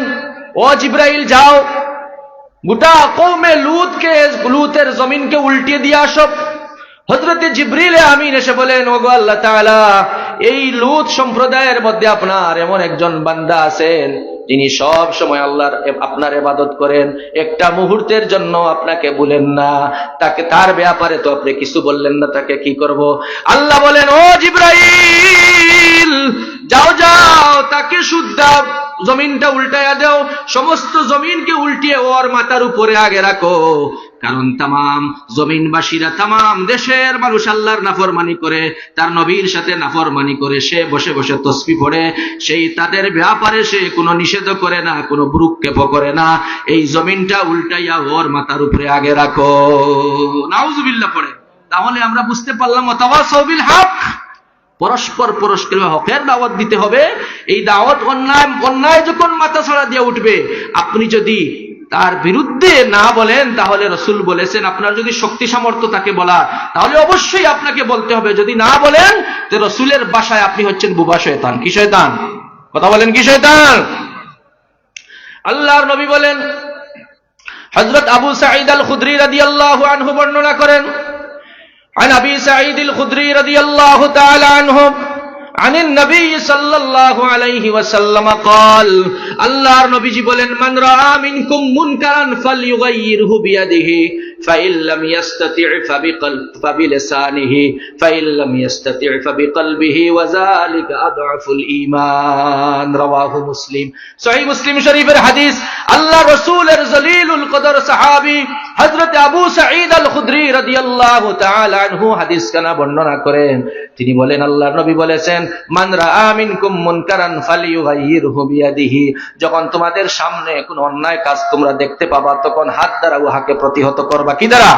ও জিবরাইল যাও গোটা কওমে লূতের জমিনকে উল্টিয়ে দিয়ে আসো। হযরতে জিবরিল আমিন এসে বলেন ওগো আল্লাহ তাআলা, এই লূত সম্প্রদায়ের মধ্যে আপনার এমন একজন বান্দা আছেন যিনি সব সময় আল্লাহর আপনার ইবাদত করেন, একটা মুহূর্তের জন্য আপনাকে বলেন না, তাকে তার ব্যাপারে তো আপনি কিছু বললেন না, তাকে কি করব? আল্লাহ বলেন ও জিবরাইল যাও যাও তাকে শুদ্ধা জমিনটা উল্টায়া দাও, সমস্ত জমিনকে উল্টিয়ে ওর মাথার উপরে আগে রাখো, কারণ তামাম জমিনবাসীরা, তামাম দেশের মানুষ আল্লাহর নাফরমানি করে, তার নবীর সাথে নাফরমানি করে, সে বসে বসে তসবিহ পড়ে, সেই তাদের ব্যাপারে সে কোনো নিষেধ করে না, কোনো ভ্রুক্ষেপ করে না, এই জমিনটা উল্টাইয়া ওর মাথার উপরে আগে রাখো। নাউযুবিল্লাহ। পড়ে, তাহলে আমরা বুঝতে পারলাম ওয়াতাওয়াসাউ বিল হক, পরস্পর হকের দাওয়াত দিতে হবে। এই দাওয়াত অন্যায় যখন মাথা ছাড়া দিয়ে উঠবে, আপনি যদি তার বিরুদ্ধে না বলেন, তাহলে রাসূল বলেছেন আপনার যদি শক্তি সামর্থ্য তাকে বলা, তাহলে অবশ্যই আপনাকে বলতে হবে। যদি না বলেন তো রাসূলের ভাষায় আপনি হচ্ছেন বুবা শয়তান। কি শয়তান? কথা বলেন, কি শয়তান? আল্লাহর নবী বলেন, হযরত আবু সাঈদ আল খুদরি রাদিয়াল্লাহু আনহু বর্ণনা করেন, عن أبي سعيد الخدري رضي الله تعالى عنه عن النبي صلى الله عليه وسلم قال, আল্লাহর নবীজি বলেন, মান রাআ মিনকুম মুনকারান ফালইউগাইয়িরহু বিয়াদিহি ফাইন লাম ইস্তাতি' ফাবিলিসানিহি ফাইন লাম ইস্তাতি' ফাবিকলবিহি ওয়া যালিকা আদআফুল ঈমান। রাওয়াহু মুসলিম। সহিহ মুসলিম শরীফের হাদিস। আল্লাহ রাসূলের জলিলুল কদর সাহাবী হযরত আবু সাঈদ আল খুদরি রাদিয়াল্লাহু তাআলা আনহু হাদিস কানা বর্ণনা করেন, তিনি বলেন আল্লাহর নবী বলেছেন, মান রাআ মিনকুম মুনকারান ফালিয়ুগাইয়িরহু বিয়াদিহি, যখন তোমাদের সামনে কোনো অন্যায় কাজ তোমরা দেখতে পাবা, তখন হাত দ্বারা উহাকে প্রতিহত করবা। কি দ্বারা?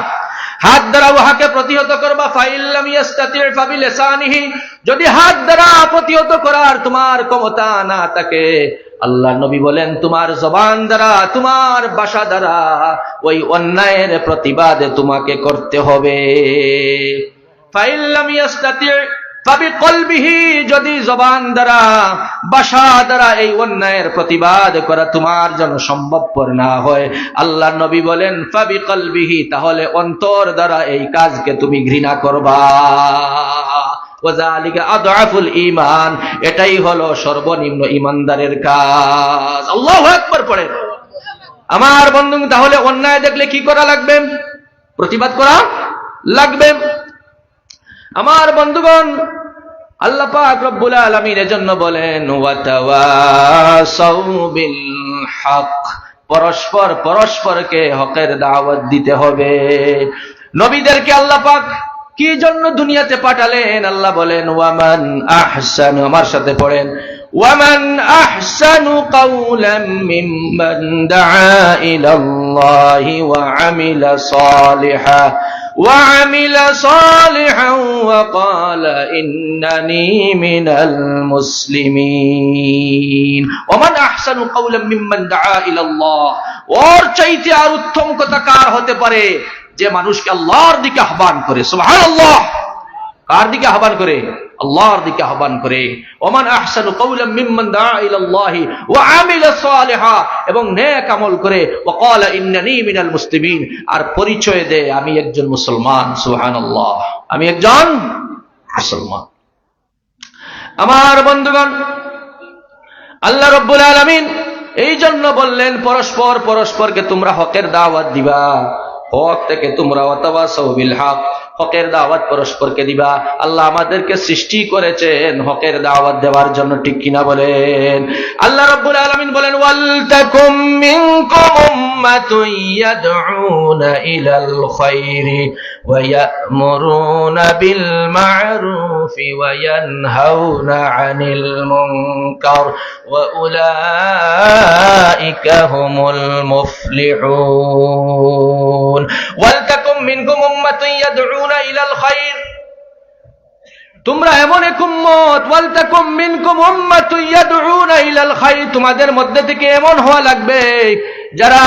হাত দ্বারা উহাকে প্রতিহত করবা। ফাইল্লাম ইয়াস্তাতি' ফাবিলিসানিহি, যদি হাত দ্বারা প্রতিহত করার তোমার ক্ষমতা না থাকে, আল্লাহ নবী বলেন তোমার জবান দ্বারা, তোমার ভাষা দ্বারা ওই অন্যায়ের প্রতিবাদ তোমাকে করতে হবে। ফাইল্লাম ইয়াস্তাতি' ফাবিকলবিহি, যদি জবান দ্বারা, ভাষা দ্বারা এই অন্যায়ের প্রতিবাদ করা তোমার জন্য সম্ভবপর না হয়, আল্লাহ নবী বলেন ফাবিকলবিহি, তাহলে অন্তর দ্বারা এই কাজকে তুমি ঘৃণা করবা। ওয়াযালিকা আদআফুল ঈমান, এটাই হলো সর্বনিম্ন ঈমানদারের কাজ। আল্লাহু আকবার পড়েন। আমার বন্ধু, তাহলে অন্যায় দেখলে কি করা লাগবে? প্রতিবাদ করা লাগবে। আমার বন্ধুগণ, আল্লাহ পাক রব্বুল আলামিন এজন্য বলেন ওয়াতাওয়াসাউ বিল হক, পরস্পরকে হকের দাওয়াত দিতে হবে। নবীদেরকে আল্লাহ পাক কি জন্য দুনিয়াতে পাঠালেন? আল্লাহ বলেন ওয়ামান আহসানু, আমার সাথে পড়েন, ওয়ামান আহসানু কাওলাম মিম্মান দাআ ইলাল্লাহি ওয়া আমিলা সালিহান ওয়া ক্বালা ইন্নানী মিনাল মুসলিমিন। ওয়ামান আহসানু কাওলাম মিম্মান দাআ ইলাল্লাহ, ওর চাইতে আর উত্তম কথা কার হতে পারে যে মানুষকে আল্লাহর দিকে আহ্বান করে। সুবহানাল্লাহ। কার দিকে আহ্বান করে? আল্লাহর দিকে আহ্বান করে। ওমান আহসানু কাওলাম মিম্মান দাআ ইলাল্লাহি ওয়া আমিলা সালিহা, এবং নেক আমল করে, ওয়া ক্বালা ইন্নানী মিনাল মুসলিমিন, আর পরিচয় দেয় আমি একজন মুসলমান। সুবহানাল্লাহ, আমি একজন মুসলমান। আমার বন্ধুগণ, আল্লাহ রাব্বুল আলামিন এই জন্য বললেন পরস্পরকে তোমরা হকের দাওয়াত দিবা, হক থেকে তোমরা ওয়াতাওয়াসাউ বিল হক, হকের দাওয়াত পরস্পরকে দিবা। আল্লাহ আমাদেরকে সৃষ্টি করেছেন হকের দাওয়াত দেওয়ার জন্য, ঠিক কিনা বলেন? আল্লাহ রাব্বুল আলামিন বলেন ওয়ালতাকুম মিনকুম উম্মাতুন ইয়াদউনা ইলাল খায়রি ওয়া ইয়া'মুরুনা বিল মা'রুফি ওয়া ইয়ানহাউনা আনিল মুনকার ওয়া উলাইকা হুমুল মুফলিহুন। ওয়ালতাকুম মিনকুম উম্মাতুন ইয়াদউনা ইলাল খায়র, তোমরা এমন এক উম্মত, ওয়ালতাকুম মিনকুম উম্মাতুন ইয়াদউনা ইলাল খায়র, তোমাদের মধ্যে থেকে এমন হওয়া লাগবে যারা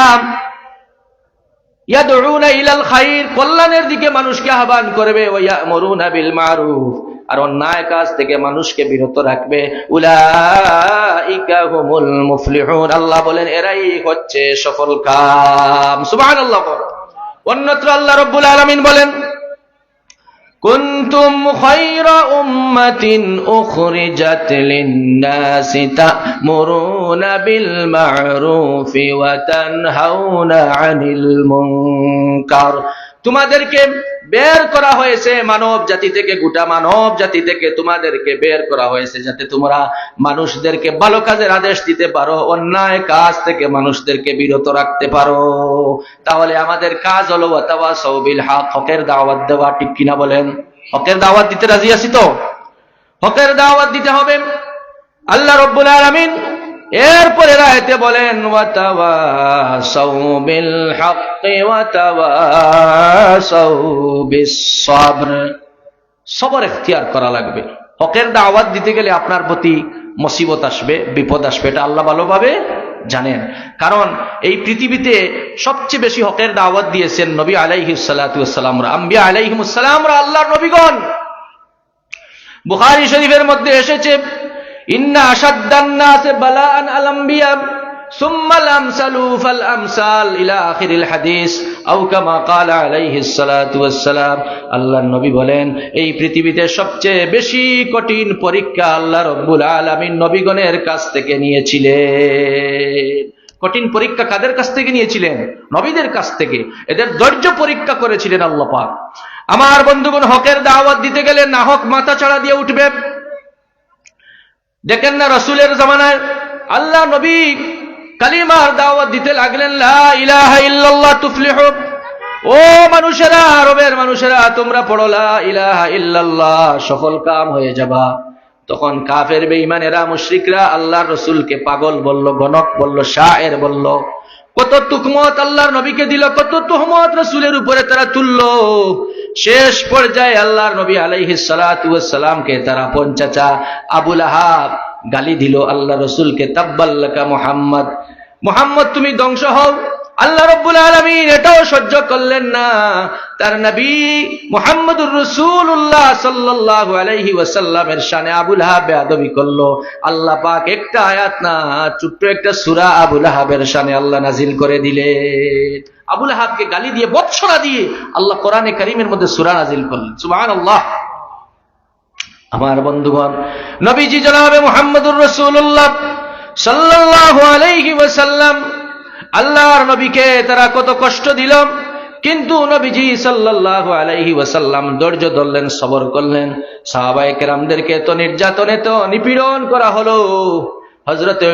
ইয়াদউনা ইলাল খায়র, কল্যাণের দিকে মানুষকে আহ্বান করবে, ওয়া ইয়া'মুরুনা বিল মা'রুফ, আর অন্যায় কাজ থেকে মানুষকে বিরত রাখবে। উলাইকা হুমুল মুফলিহুন, আল্লাহ বলেন এরাই হচ্ছে সফল কাম। সুবহানাল্লাহ। অন্যত্র আল্লাহ রাব্বুল আলামিন বলেন কুনতুম খায়রা উম্মাতিন উখরিজাত লিন-নাসি তা'মুরুনা বিল মা'রুফি ওয়া তানহাউনা আনিল মুনকার, তোমাদেরকে বের করা হয়েছে মানব জাতি থেকে, গোটা মানব জাতি থেকে তোমাদেরকে বের করা হয়েছে যাতে তোমরা মানুষদেরকে ভালো কাজের আদেশ দিতে পারো, অন্যায় কাজ থেকে মানুষদেরকে বিরত রাখতে পারো। তাহলে আমাদের কাজ হলো ওয়াতাওয়াসাউ বিল হক, হকের দাওয়াত দেওয়া, ঠিক কিনা বলেন? হকের দাওয়াত দিতে রাজি আছি তো? হকের দাওয়াত দিতে হবে। আল্লাহ রাব্বুল আলামিন এরপরে আয়াতে বলেন ওয়াতাওয়াসাউ বিল হক্কি ওয়াতাওয়াসাউ বিস সাবর, সবর ইখতিয়ার করা লাগবে। হকের দাওয়াত দিতে গেলে আপনার প্রতি মুসিবত আসবে, বিপদ আসবে, এটা আল্লাহ ভালোভাবে জানেন। কারণ এই পৃথিবীতে সবচেয়ে বেশি হকের দাওয়াত দিয়েছেন নবী আলাইহিস সালাতু ওয়াস সালামরা, আম্বিয়া আলাইহিমুস সালামরা, আল্লাহর নবীগণ। বুখারী শরীফের মধ্যে এসেছে ইন্না আশাদ্দান নাসি বালাআন আল আম্বিয়া সুম্মা আল আমসালু ফাল আমসাল ইলা আখিরিল হাদিস আও কামা ক্বালা আলাইহিস সালাতু ওয়াস সালাম। আল্লাহর নবী বলেন এই পৃথিবীতে সবচেয়ে বেশি কঠিন পরীক্ষা আল্লাহ রাব্বুল আলামিন নবীগণের কাছ থেকে নিয়েছিলেন। কঠিন পরীক্ষা কাদের কাছ থেকে নিয়েছিলেন? নবীদের কাছ থেকে। এদের ধৈর্য পরীক্ষা করেছিলেন আল্লাহ পাক। আমার বন্ধুগণ, হকের দাওয়াত দিতে গেলে না হক মাথা চাড়া দিয়ে উঠবে। দেখেন না রাসূলের জামানায় আল্লাহ নবী কালিমার দাওয়াত দিতে লাগলেন, লা ইলাহা ইল্লাল্লাহ তুফলিহু, ও মানুষেরা, আরবের মানুষেরা, তোমরা পড়ো লা ইলাহা ইল্লাল্লাহ, সফল কাম হয়ে যাবা। তখন কাফের বেঈমানেরা মুশরিকরা আল্লাহর রাসূলকে পাগল বলল, গণক বলল, শায়ের বলল, কত তুকমত আল্লাহর নবীকে দিল, কত তুহমত রাসূলের উপরে তারা তুললো। শেষ পর্যায়ে আল্লাহর নবী আলাইহিস সালাতু ওয়াস সালামকে তারা আপন চাচা আবু লাহাব গালি দিল আল্লাহ রাসূলকে, তাব্বাল্লাকা মুহাম্মদ, মুহাম্মদ তুমি ধ্বংস হও। আল্লাহ রাব্বুল আলামিন এটাও সহ্য করলেন না, তার নবী মুহাম্মদুর রাসূলুল্লাহ সাল্লাল্লাহু আলাইহি ওয়াসাল্লামের শানে আবু লাহাব বেয়াদবি করলো। আল্লাহ পাক একটা আয়াত না, ছোট্ট একটা সূরা আবু লাহাবের শানে আল্লাহ নাজিল করে দিলেন। আবু লাহাবকে গালি দিয়ে, বৎসরা দিয়ে আল্লাহ কোরআনে কারীমের মধ্যে সূরা নাজিল করলেন। সুবহানাল্লাহ। আমার বন্ধুগণ, নবীজি জনাবে মুহাম্মদুর রাসূলুল্লাহ সাল্লাল্লাহু আলাইহি ওয়াসাল্লাম, আল্লাহর নবীকে তারা কত কষ্ট দিল, কিন্তু নবীজি সাল্লাল্লাহু আলাইহি ওয়াসাল্লাম ধৈর্য ধরলেন, সবর করলেন। সাহাবায়ে কেরামদেরকে তো নির্যাতনে তো নিপীড়ন করা হলো। হযরতে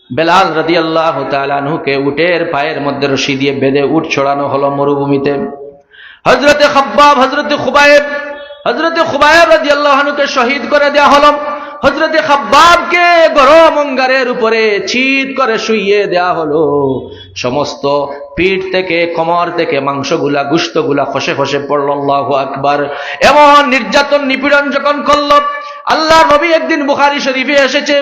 বেলাল রাদিয়াল্লাহু তাআলা আনহুকে উটের পায়ের মধ্যে রশি দিয়ে বেঁধে উট ছড়ানো হলো মরুভূমিতে। হযরতে খাব্বাব, হযরতে খুবাইব রাদিয়াল্লাহু আনহুকে শহীদ করে দেওয়া হলো। হযরতে খাব্বাবকে গরম অঙ্গারের উপরে চিৎ করে শুইয়ে দেওয়া হলো। সমস্ত পিঠ থেকে, কোমর থেকে মাংসগুলা, গোশতগুলা খসে খসে পড়ল। আল্লাহু আকবার। এমন নির্যাতন নিপীড়ন যখন করল, আল্লাহর নবী একদিন বুখারী শরীফে এসেছে,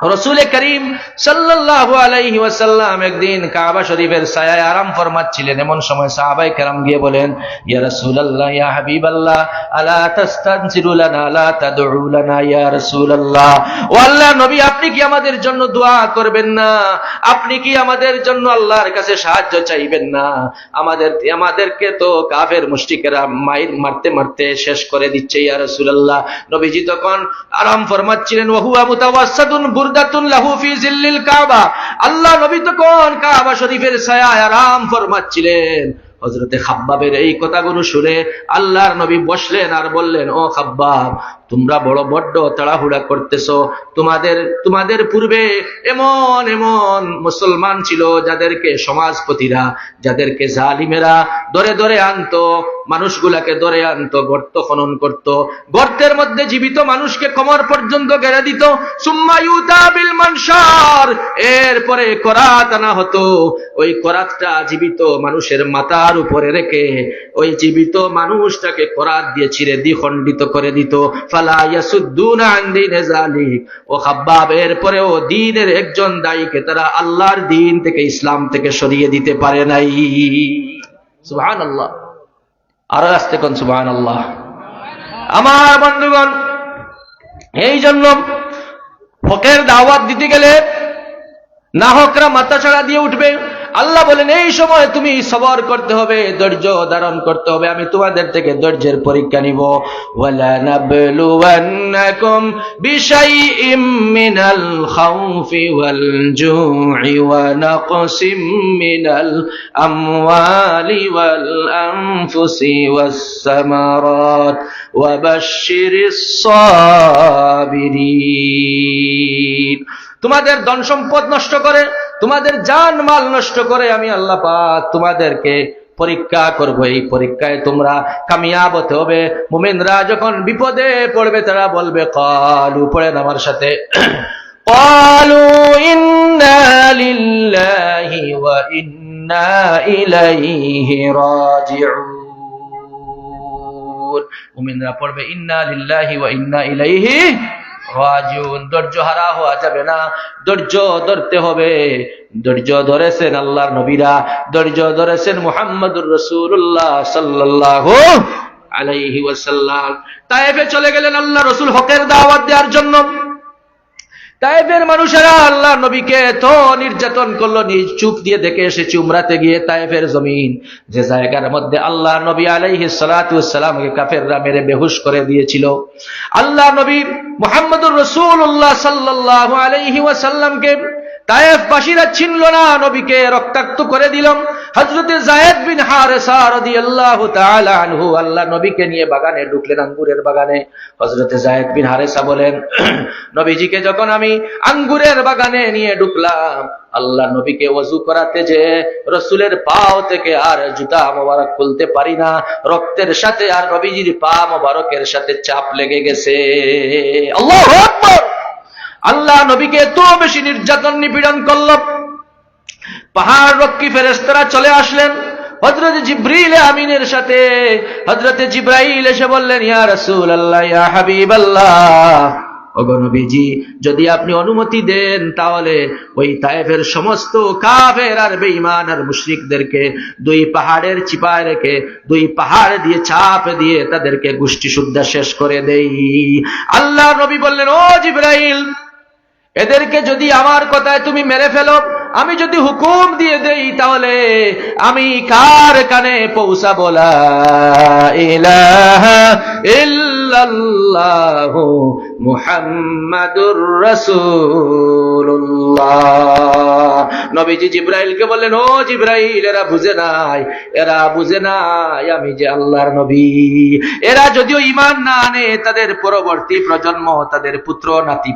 রাসূল করিম সাল্লাল্লাহু আলাইহি ওয়াসাল্লাম একদিন কাবা শরীফের ছায়ায় আরাম ফরমাচ্ছিলেন। এমন সময় সাহাবায়ে কেরাম গিয়ে বলেন, ইয়া রাসূলুল্লাহ, ইয়া হাবিবাল্লাহ, আলা তাস্তানজিরু লানা, লা তাদউ লানা ইয়া রাসূলুল্লাহ। ও আল্লাহর নবী, আপনি কি আমাদের জন্য দোয়া করবেন না? আপনি কি আমাদের জন্য আল্লাহর কাছে সাহায্য চাইবেন না? আমাদেরকে তো কাফের মুশরিকেরা মারতে মারতে শেষ করে দিচ্ছে ইয়া রাসূলুল্লাহ। নবীজি তখন আরাম ফরমাচ্ছিলেন, ওয়া হুয়া মুতাওয়াসসাতুন বুরদাতুন লাহু ফি জিল্লিল কাবা। আল্লাহ নবী তখন কাবা শরীফের ছায়ায় আরাম ফরমাচ্ছিলেন। হযরতে খাব্বাবের এই কথাগুলো শুনে আল্লাহর নবী বসলেন আর বললেন, ও খাব্বাব, তোমরা বড্ড তাড়াহুড়া করতেছো। তোমাদের পূর্বে এমন এমন মুসলমান ছিল যাদেরকে সমাজপতিরা, যাদেরকে জালিমেরা ধরে ধরে আনতো, মানুষগুলাকে ধরে আনতো, গর্ত খনন করত, গর্তের মধ্যে জীবিত মানুষকে কোমর পর্যন্ত গেড়ে দিত। সুম্মা ইউতা বিল মানশার, এরপরে করাত আনা হতো। ওই করাতটা জীবিত মানুষের মাথার উপরে রেখে ওই জীবিত মানুষটাকে করাত দিয়ে ছিঁড়ে দ্বিখণ্ডিত করে দিত। ফালা ইয়াসুদ্দুনা আন দীনে যালিক। ও খাব্বাব, এরপরেও দ্বীনের একজন দায়ীকে তারা আল্লাহর দ্বীন থেকে, ইসলাম থেকে সরিয়ে দিতে পারে নাই। সুবহানাল্লাহ। আরো আসতে কোন সুবহানাল্লাহ। আমার বন্ধুগণ, এই জন্য হকের দাওয়াত দিতে গেলে নাহকরা মাথা ছাড়া দিয়ে উঠবে। আল্লাহ বলেন, এই সময় তুমি সবর করতে হবে, ধৈর্য ধারণ করতে হবে। আমি তোমাদের থেকে ধৈর্যের পরীক্ষা নিব। ওয়ালা নাবলুওয়ান্নাকুম বিশাইইম মিনাল খাউফি ওয়াল জু'i ওয়া নাকসিম মিনাল আমওয়ালি ওয়াল আনফুসি ওয়াস সামারাত ওয়া বাশশিরিস সাবিরিন। তোমাদের ধন সম্পদ নষ্ট করে, তোমাদের জান মাল নষ্ট করে আমি আল্লাহ পাক তোমাদেরকে পরীক্ষা করব। এই পরীক্ষায় তোমরা কামিয়াব হতে হবে। মুমিনরা যখন বিপদে পড়বে তারা বলবে, ক্বালু, পড়েন আমার সাথে, ক্বালু ইন্না লিল্লাহি ওয়া ইন্না ইলাইহি রাজিউন। মুমিনরা পড়বে ইন্না লিল্লাহি ওয়া ইন্না ইলাইহি রাজিউন। ধৈর্য হারা হওয়া যাবে না, ধৈর্য ধরতে হবে। ধৈর্য ধরেছেন আল্লাহর নবীরা, ধৈর্য ধরেছেন মুহাম্মদুর রাসূলুল্লাহ সাল্লাল্লাহু আলাইহি ওয়াসাল্লাম। তায়েফে চলে গেলেন আল্লাহ রাসূল হকের দাওয়াত দেওয়ার জন্য। তায়েফের মানুষেরা আল্লাহ নবীকে তো নির্যাতন করলো। নিজ চুপ দিয়ে দেখে এসেছি উমরাতে গিয়ে, তায়েফের জমিন, যে জায়গার মধ্যে আল্লাহ নবী আলাইহিস সালাতু ওয়াস সালামকে কাফেররা মেরে বেহুশ করে দিয়েছিল, আল্লাহ নবী মুহাম্মদুর রাসূলুল্লাহ সাল্লাল্লাহু আলাইহি ওয়াসাল্লামকে তায়েফবাসীরা চিনল না, নবীকে রক্তাক্ত করে দিল। হযরতে যায়েদ বিন হারেসা রাদিয়াল্লাহু তাআলা আনহু আল্লাহ নবীকে নিয়ে বাগানে ঢুকলেন, আঙ্গুরের বাগানে। হযরতে যায়েদ বিন হারেসা বলেন, নবীজিকে যখন আমি আঙ্গুরের বাগানে নিয়ে ঢুকলাম, আল্লাহ নবীকে ওযু করাতে যে রাসূলের পাও থেকে আর জুতা মোবারক খুলতে পারি না, রক্তের সাথে আর নবীজির পা মোবারকের সাথে চাপ লেগে গেছে। আল্লাহু আকবার! আল্লাহ নবীকে এত বেশি নির্যাতন নিপীড়ন করল, পাহাড় রক্ষী ফেরেশতারা চলে আসলেন হযরত জিবরিল আমিনের সাথে। হযরতে জিবরাইল এসে বললেন, ইয়া রাসূলুল্লাহ, ইয়া হাবিবাল্লাহ, ওগো নবীজি, যদি আপনি অনুমতি দেন তাহলে ওই তায়েফের সমস্ত কাফের আর বেঈমান আর মুশরিকদেরকে দুই পাহাড়ের চিপায় রেখে দুই পাহাড় দিয়ে চাপ দিয়ে তাদেরকে গোষ্ঠী শুদ্ধা শেষ করে দেই। আল্লাহ নবী বললেন, ও জিবরাইল, এদেরকে যদি আমার কথায় তুমি মেরে ফেলো, আমি যদি হুকুম দিয়ে দেই, তাহলে আমি কার কানে পৌঁছাবো? লা ইলাহা ইল্লাল্লাহু মুহাম্মাদুর রাসূলুল্লাহ। নবীজি জিবরাইলকে বললেন, ও জিবরাইল, এরা বুঝে নাই, এরা বুঝে নাই আমি যে আল্লাহর নবী। এরা যদিও ঈমান না আনে, তাদের পরবর্তী প্রজন্ম, তাদের পুত্র নাতি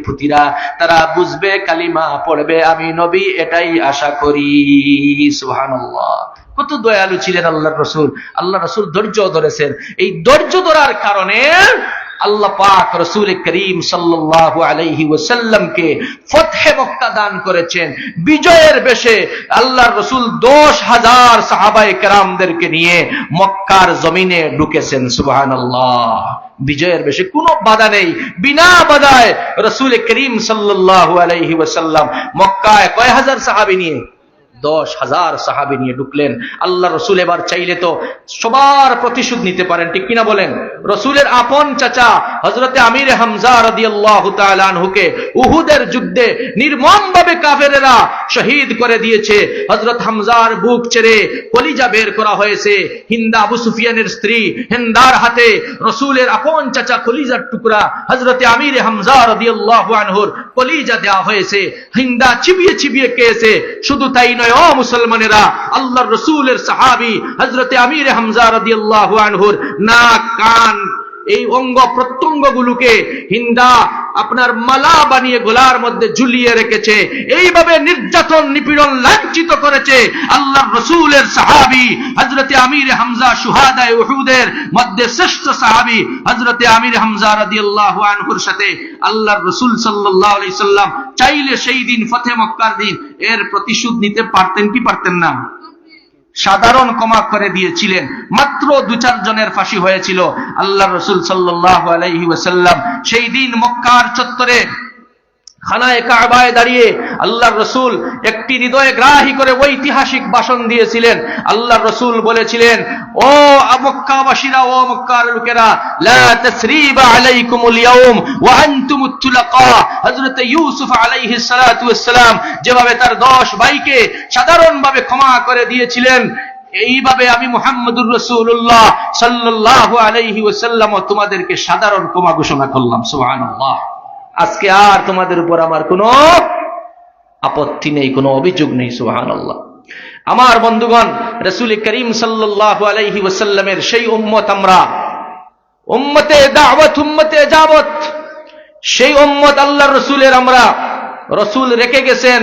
পুত্রীরা, তারা বুঝবে, কালিমা পড়বে, আমি নবী, এটাই আশা করি। সুবহানাল্লাহ! কত দয়ালু ছিলেন আল্লাহর রাসূল। আল্লাহ রাসূল ধৈর্য ধরেছেন। এই ধৈর্য ধরার কারণে আল্লাহ পাক রাসূল করিম সাল্লাল্লাহু আলাইহি ওয়াসাল্লামকে ফতহে মক্কা দান করেছেন। বিজয়ের বেশে আল্লাহর রাসূল 10,000 সাহাবায়ে কেরামদেরকে নিয়ে মক্কার জমিনে ঢুকেছেন। সুবহানাল্লাহ! বিজয়ের বেশে কোনো বাধা নেই, বিনা বাধায় রাসূল করিম সাল্লাল্লাহু আলাইহি ওয়াসাল্লাম মক্কায় কয় হাজার সাহাবী নিয়ে? 10,000 সাহাবী নিয়ে ঢুকলেন। আল্লাহ রাসূল এবার চাইলে তো সবার প্রতিশোধ নিতে পারেন, ঠিক কিনা বলেন? রাসূলের আপন চাচা হযরতে আমির হামজা রাদিয়াল্লাহু তাআলা আনহুকে উহুদের যুদ্ধে নির্মমভাবে কাফেরেরা শহীদ করে দিয়েছে। হযরত হামজার বুক ছেড়ে কলিজা বের করা হয়েছে। হিন্দা, আবু সুফিয়ানের স্ত্রী হিন্দার হাতে রাসূলের আপন চাচা কলিজার টুকরা হযরতে আমির হামজা রাদিয়াল্লাহু আনহুর কলিজা দেওয়া হয়েছে। হিন্দা চিবিয়ে চিবিয়ে খেয়েছে। শুধু তাই নয়, ও মুসলমানেরা, আল্লাহর রাসূলের সাহাবী হযরতে আমির হামজা রাদিয়াল্লাহু আনহুর নাক, কান, এই অঙ্গ প্রত্যঙ্গ গুলোকে হিন্দা আপনার মালা বানিয়ে গলার মধ্যে ঝুলিয়ে রেখেছে। এইভাবে নির্যাতন, নিপীড়ন, লাঞ্ছিত করেছে আল্লাহর রাসূলের সাহাবী হযরতে আমির হামজা, শুহাদায়ে উহুদের মধ্যে শ্রেষ্ঠ সাহাবী হযরতে আমির হামজা রাদিয়াল্লাহু আনহুর সাথে আল্লাহর রাসূল সাল্লাল্লাহু আলাইহি সাল্লাম চাইলে সেই দিন ফতে মক্কার দিন এর প্রতিশোধ নিতে পারতেন কি পারতেন না? সাধারণ ক্ষমা করে দিয়েছিলেন। মাত্র 2-4 জনের ফাঁসি হয়েছিল। আল্লাহর রাসূল সাল্লাল্লাহু আলাইহি ওয়াসাল্লাম সেই দিন মক্কার চত্বরে খানায়ে কাবায় দাঁড়িয়ে আল্লাহর রাসূল একটি হৃদয়ে গ্রাহী করে ঐতিহাসিক ভাষণ দিয়েছিলেন। আল্লাহর রাসূল বলেছিলেন, ও মক্কাবাসীরা, ও মক্কার লোকেরা, লা তাসরিবা আলাইকুমুল ইয়াউম ওয়া আনতুমুত তুলাকা। হযরত ইউসুফ আলাইহিস সালাতু ওয়াস সালাম যেভাবে তার 10 ভাইকে সাধারণভাবে ক্ষমা করে দিয়েছিলেন, এইভাবে আমি মুহাম্মদুর রাসূলুল্লাহ সাল্লাল্লাহু আলাইহি ওয়াসাল্লাম তোমাদেরকে সাধারণ ক্ষমা ঘোষণা করলাম। সুবহানাল্লাহ! আজকে আর তোমাদের উপর আমার কোনো আপত্তি নেই, কোনো অভিযোগ নেই। সুবহানাল্লাহ! আমার বন্ধুগণ, রাসূল করিম সাল্লাল্লাহু আলাইহি ওয়াসাল্লামের সেই উম্মত আমরা, উম্মতে দাওয়াত, উম্মতে ইজাবত, সেই উম্মত আল্লাহর রাসূলের আমরা। রাসূল রেখে গেছেন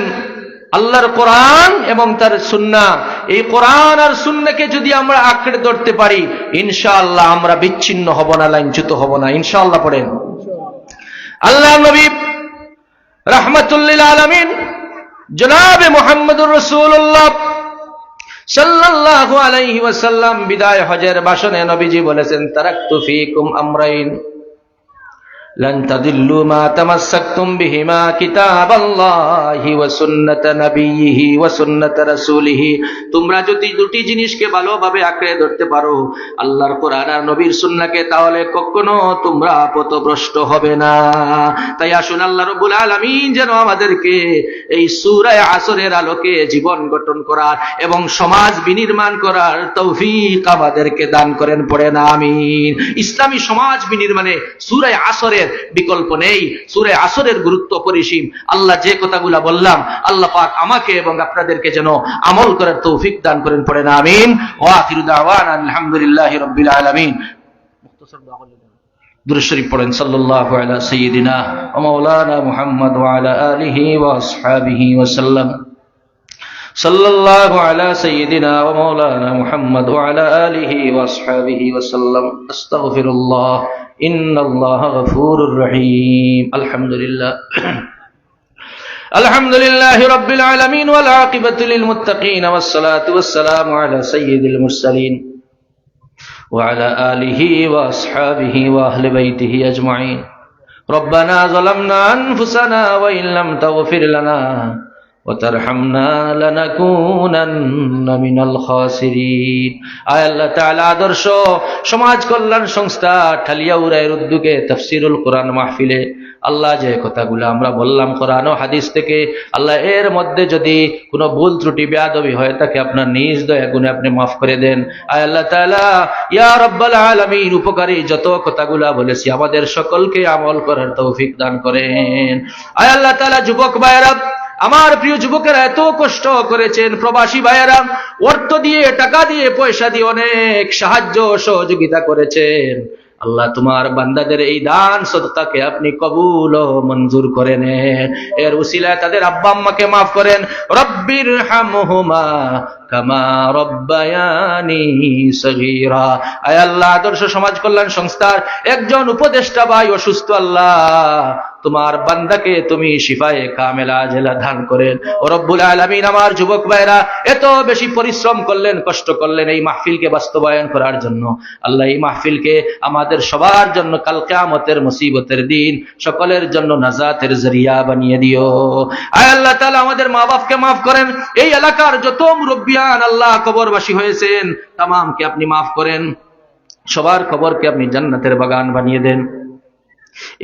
আল্লাহর কোরআন এবং তার সুন্নাহ। এই কোরআন আর সুন্নাহকে যদি আমরা আঁকড়ে ধরতে পারি, ইনশাআল্লাহ আমরা বিচ্ছিন্ন হব না, লাঞ্ছিত হব না। ইনশাআল্লাহ পড়েন। আল্লাহ নবী রাহমাতুল লিল আলামিন জনাবে মুহাম্মদুর রাসূলুল্লাহ সাল্লাল্লাহু আলাইহি ওয়াসাল্লাম বিদায় হজের ভাষণে নবীজি বলেছেন, তারাকতু ফীকুম আমরাইন লান তাদিল্লু মা তামাসসাকতুম বিহিমা কিতাবাল্লাহি ওয়া সুন্নাত নবিয়িহি ওয়া সুন্নাত রাসূলিহি। তোমরা যদি দুটি জিনিসকে ভালোভাবে আঁকড়ে ধরতে পারো, আল্লাহর কোরআন আর নবীর সুন্নাহকে, তাহলে কখনো তোমরা পথভ্রষ্ট হবে না। তাই আসুন আল্লাহ রাব্বুল আলামিন যেন আমাদেরকে এই সূরা আসরের আলোকে জীবন গঠন করার এবং সমাজ বিনির্মাণ করার তৌফিক আমাদেরকে দান করেন। পড়েন আমিন। ইসলামী সমাজ বিনির্মাণে সূরা আসরের আমলের বিকল্প নেই। সূরা আসরের গুরুত্ব অপরিসীম। আল্লাহ যে কথাগুলা বললাম, আল্লাহ পাক আমাকে এবং আপনাদেরকে যেন আমল করার তৌফিক দান করেন, পড়েন আমিন। ওয়া আখিরু দাওয়ানা আলহামদুলিল্লাহি রাব্বিল আলামিন। দুরূদ শরীফ পড়েন সাল্লাল্লাহু আলা সাইয়্যিদিনা ওয়া মাওলানা মুহাম্মদ ওয়া আলা আলিহি ওয়া আসহাবিহি ওয়া সাল্লাম। সাল্লাল্লাহু আলা সাইয়্যিদিনা ওয়া মাওলানা মুহাম্মদ ওয়া আলা আলিহি ওয়া আসহাবিহি ওয়া সাল্লাম। আস্তাগফিরুল্লাহ, ইন্নাল্লাহা গফুরুর রহিম। আলহামদুলিল্লাহ আলহামদুলিল্লাহি রাব্বিল আলামিন ওয়াল আকিবাতু লিল মুত্তাকিন ওয়াস সালাতু ওয়াস সালামু আলা সাইয়্যিদিল মুরসালিন وعلى آله وأصحابه وأهل بيته أجمعين. ربنا ظلمنا أنفسنا وإن لم تغفر لنا وترحمنا لنكونن من الخاسرين. আয় আল্লাহ তাআলা আদর্শ সমাজ কল্যাণ সংস্থা ঠালিয়াউড়ার উদ্যোগে তাফসীরুল কোরআন মাহফিলে আল্লাহ যে কথাগুলো আমরা বললাম কোরআন ও হাদিস থেকে, আল্লাহ এর মধ্যে যদি কোনো ভুল ত্রুটি বেয়াদবি হয় তাকে আপনার নিজ দয়া গুণে আপনি মাফ করে দেন। আয় আল্লাহ তাআলা ইয়া রাব্বাল আলামিন, উপকারী যত কথাগুলো বলেছি আমাদের সকলকে আমল করার তৌফিক দান করেন। আয় আল্লাহ তাআলা যুবক ভাইয়েরা, আমার প্রিয় যুবকেরা এত কষ্ট করেছেন, প্রবাসী ভাইয়েরা অর্থ দিয়ে, টাকা দিয়ে, পয়সা দিয়ে অনেক সাহায্য সহযোগিতা করেছেন। আল্লাহ তোমার বান্দাদের এই দান সদকাকে আপনি কবুল ও মঞ্জুর করে নেন। এর উসিলায় তাদের আব্বা আম্মাকে মাফ করেন। রব্বির হামহুমা কামা রব্বায়ানি সগীরা। আয় আল্লাহ আদর্শ সমাজ কল্যাণ সংস্থার একজন উপদেষ্টা ভাই অসুস্থ, আল্লাহ তোমার বান্দাকে তুমি শিফায়ে কামেলা আজেলা দান করেন। ও রব্বুল আলামিন, আমার যুবক ভাইরা এত বেশি পরিশ্রম করলেন, কষ্ট করলেন এই মাহফিলকে বাস্তবায়ন করার জন্য। আল্লাহ এই মাহফিলকে আমাদের সবার জন্য কাল কিয়ামতের মুসিবতের দিন সকলের জন্য নাজাতের জরিয়া বানিয়ে দিও। আয় আল্লাহ তাআলা আমাদের মা বাপকে মাফ করেন। এই এলাকার যত মুরব্বিয়ান আল্লাহ কবরবাসী হয়েছেন তামামকে আপনি মাফ করেন। সবার কবরকে আপনি জান্নাতের বাগান বানিয়ে দেন।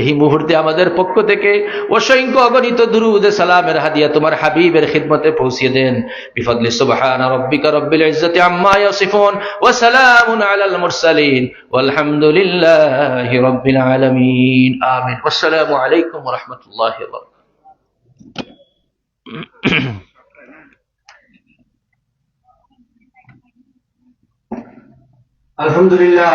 এই মুহূর্তে আমাদের পক্ষ থেকে অসংখ্য অগণিত দুরূদ সালামের হাদিয়া তোমার হাবিবের খিদমতে পৌঁছে দেন। বিফadli সুবহানা রাব্বিকা রাব্বিল ইজ্জাতি আম্মা ইয়াসিফুন ওয়া সালামুন আলাল মুরসালিন ওয়ালহামদুলিল্লাহি রাব্বিল আলামিন। আমিন। আসসালামু আলাইকুম ওয়া রাহমাতুল্লাহি ওয়া বারাকাতুহু। আলহামদুলিল্লাহ।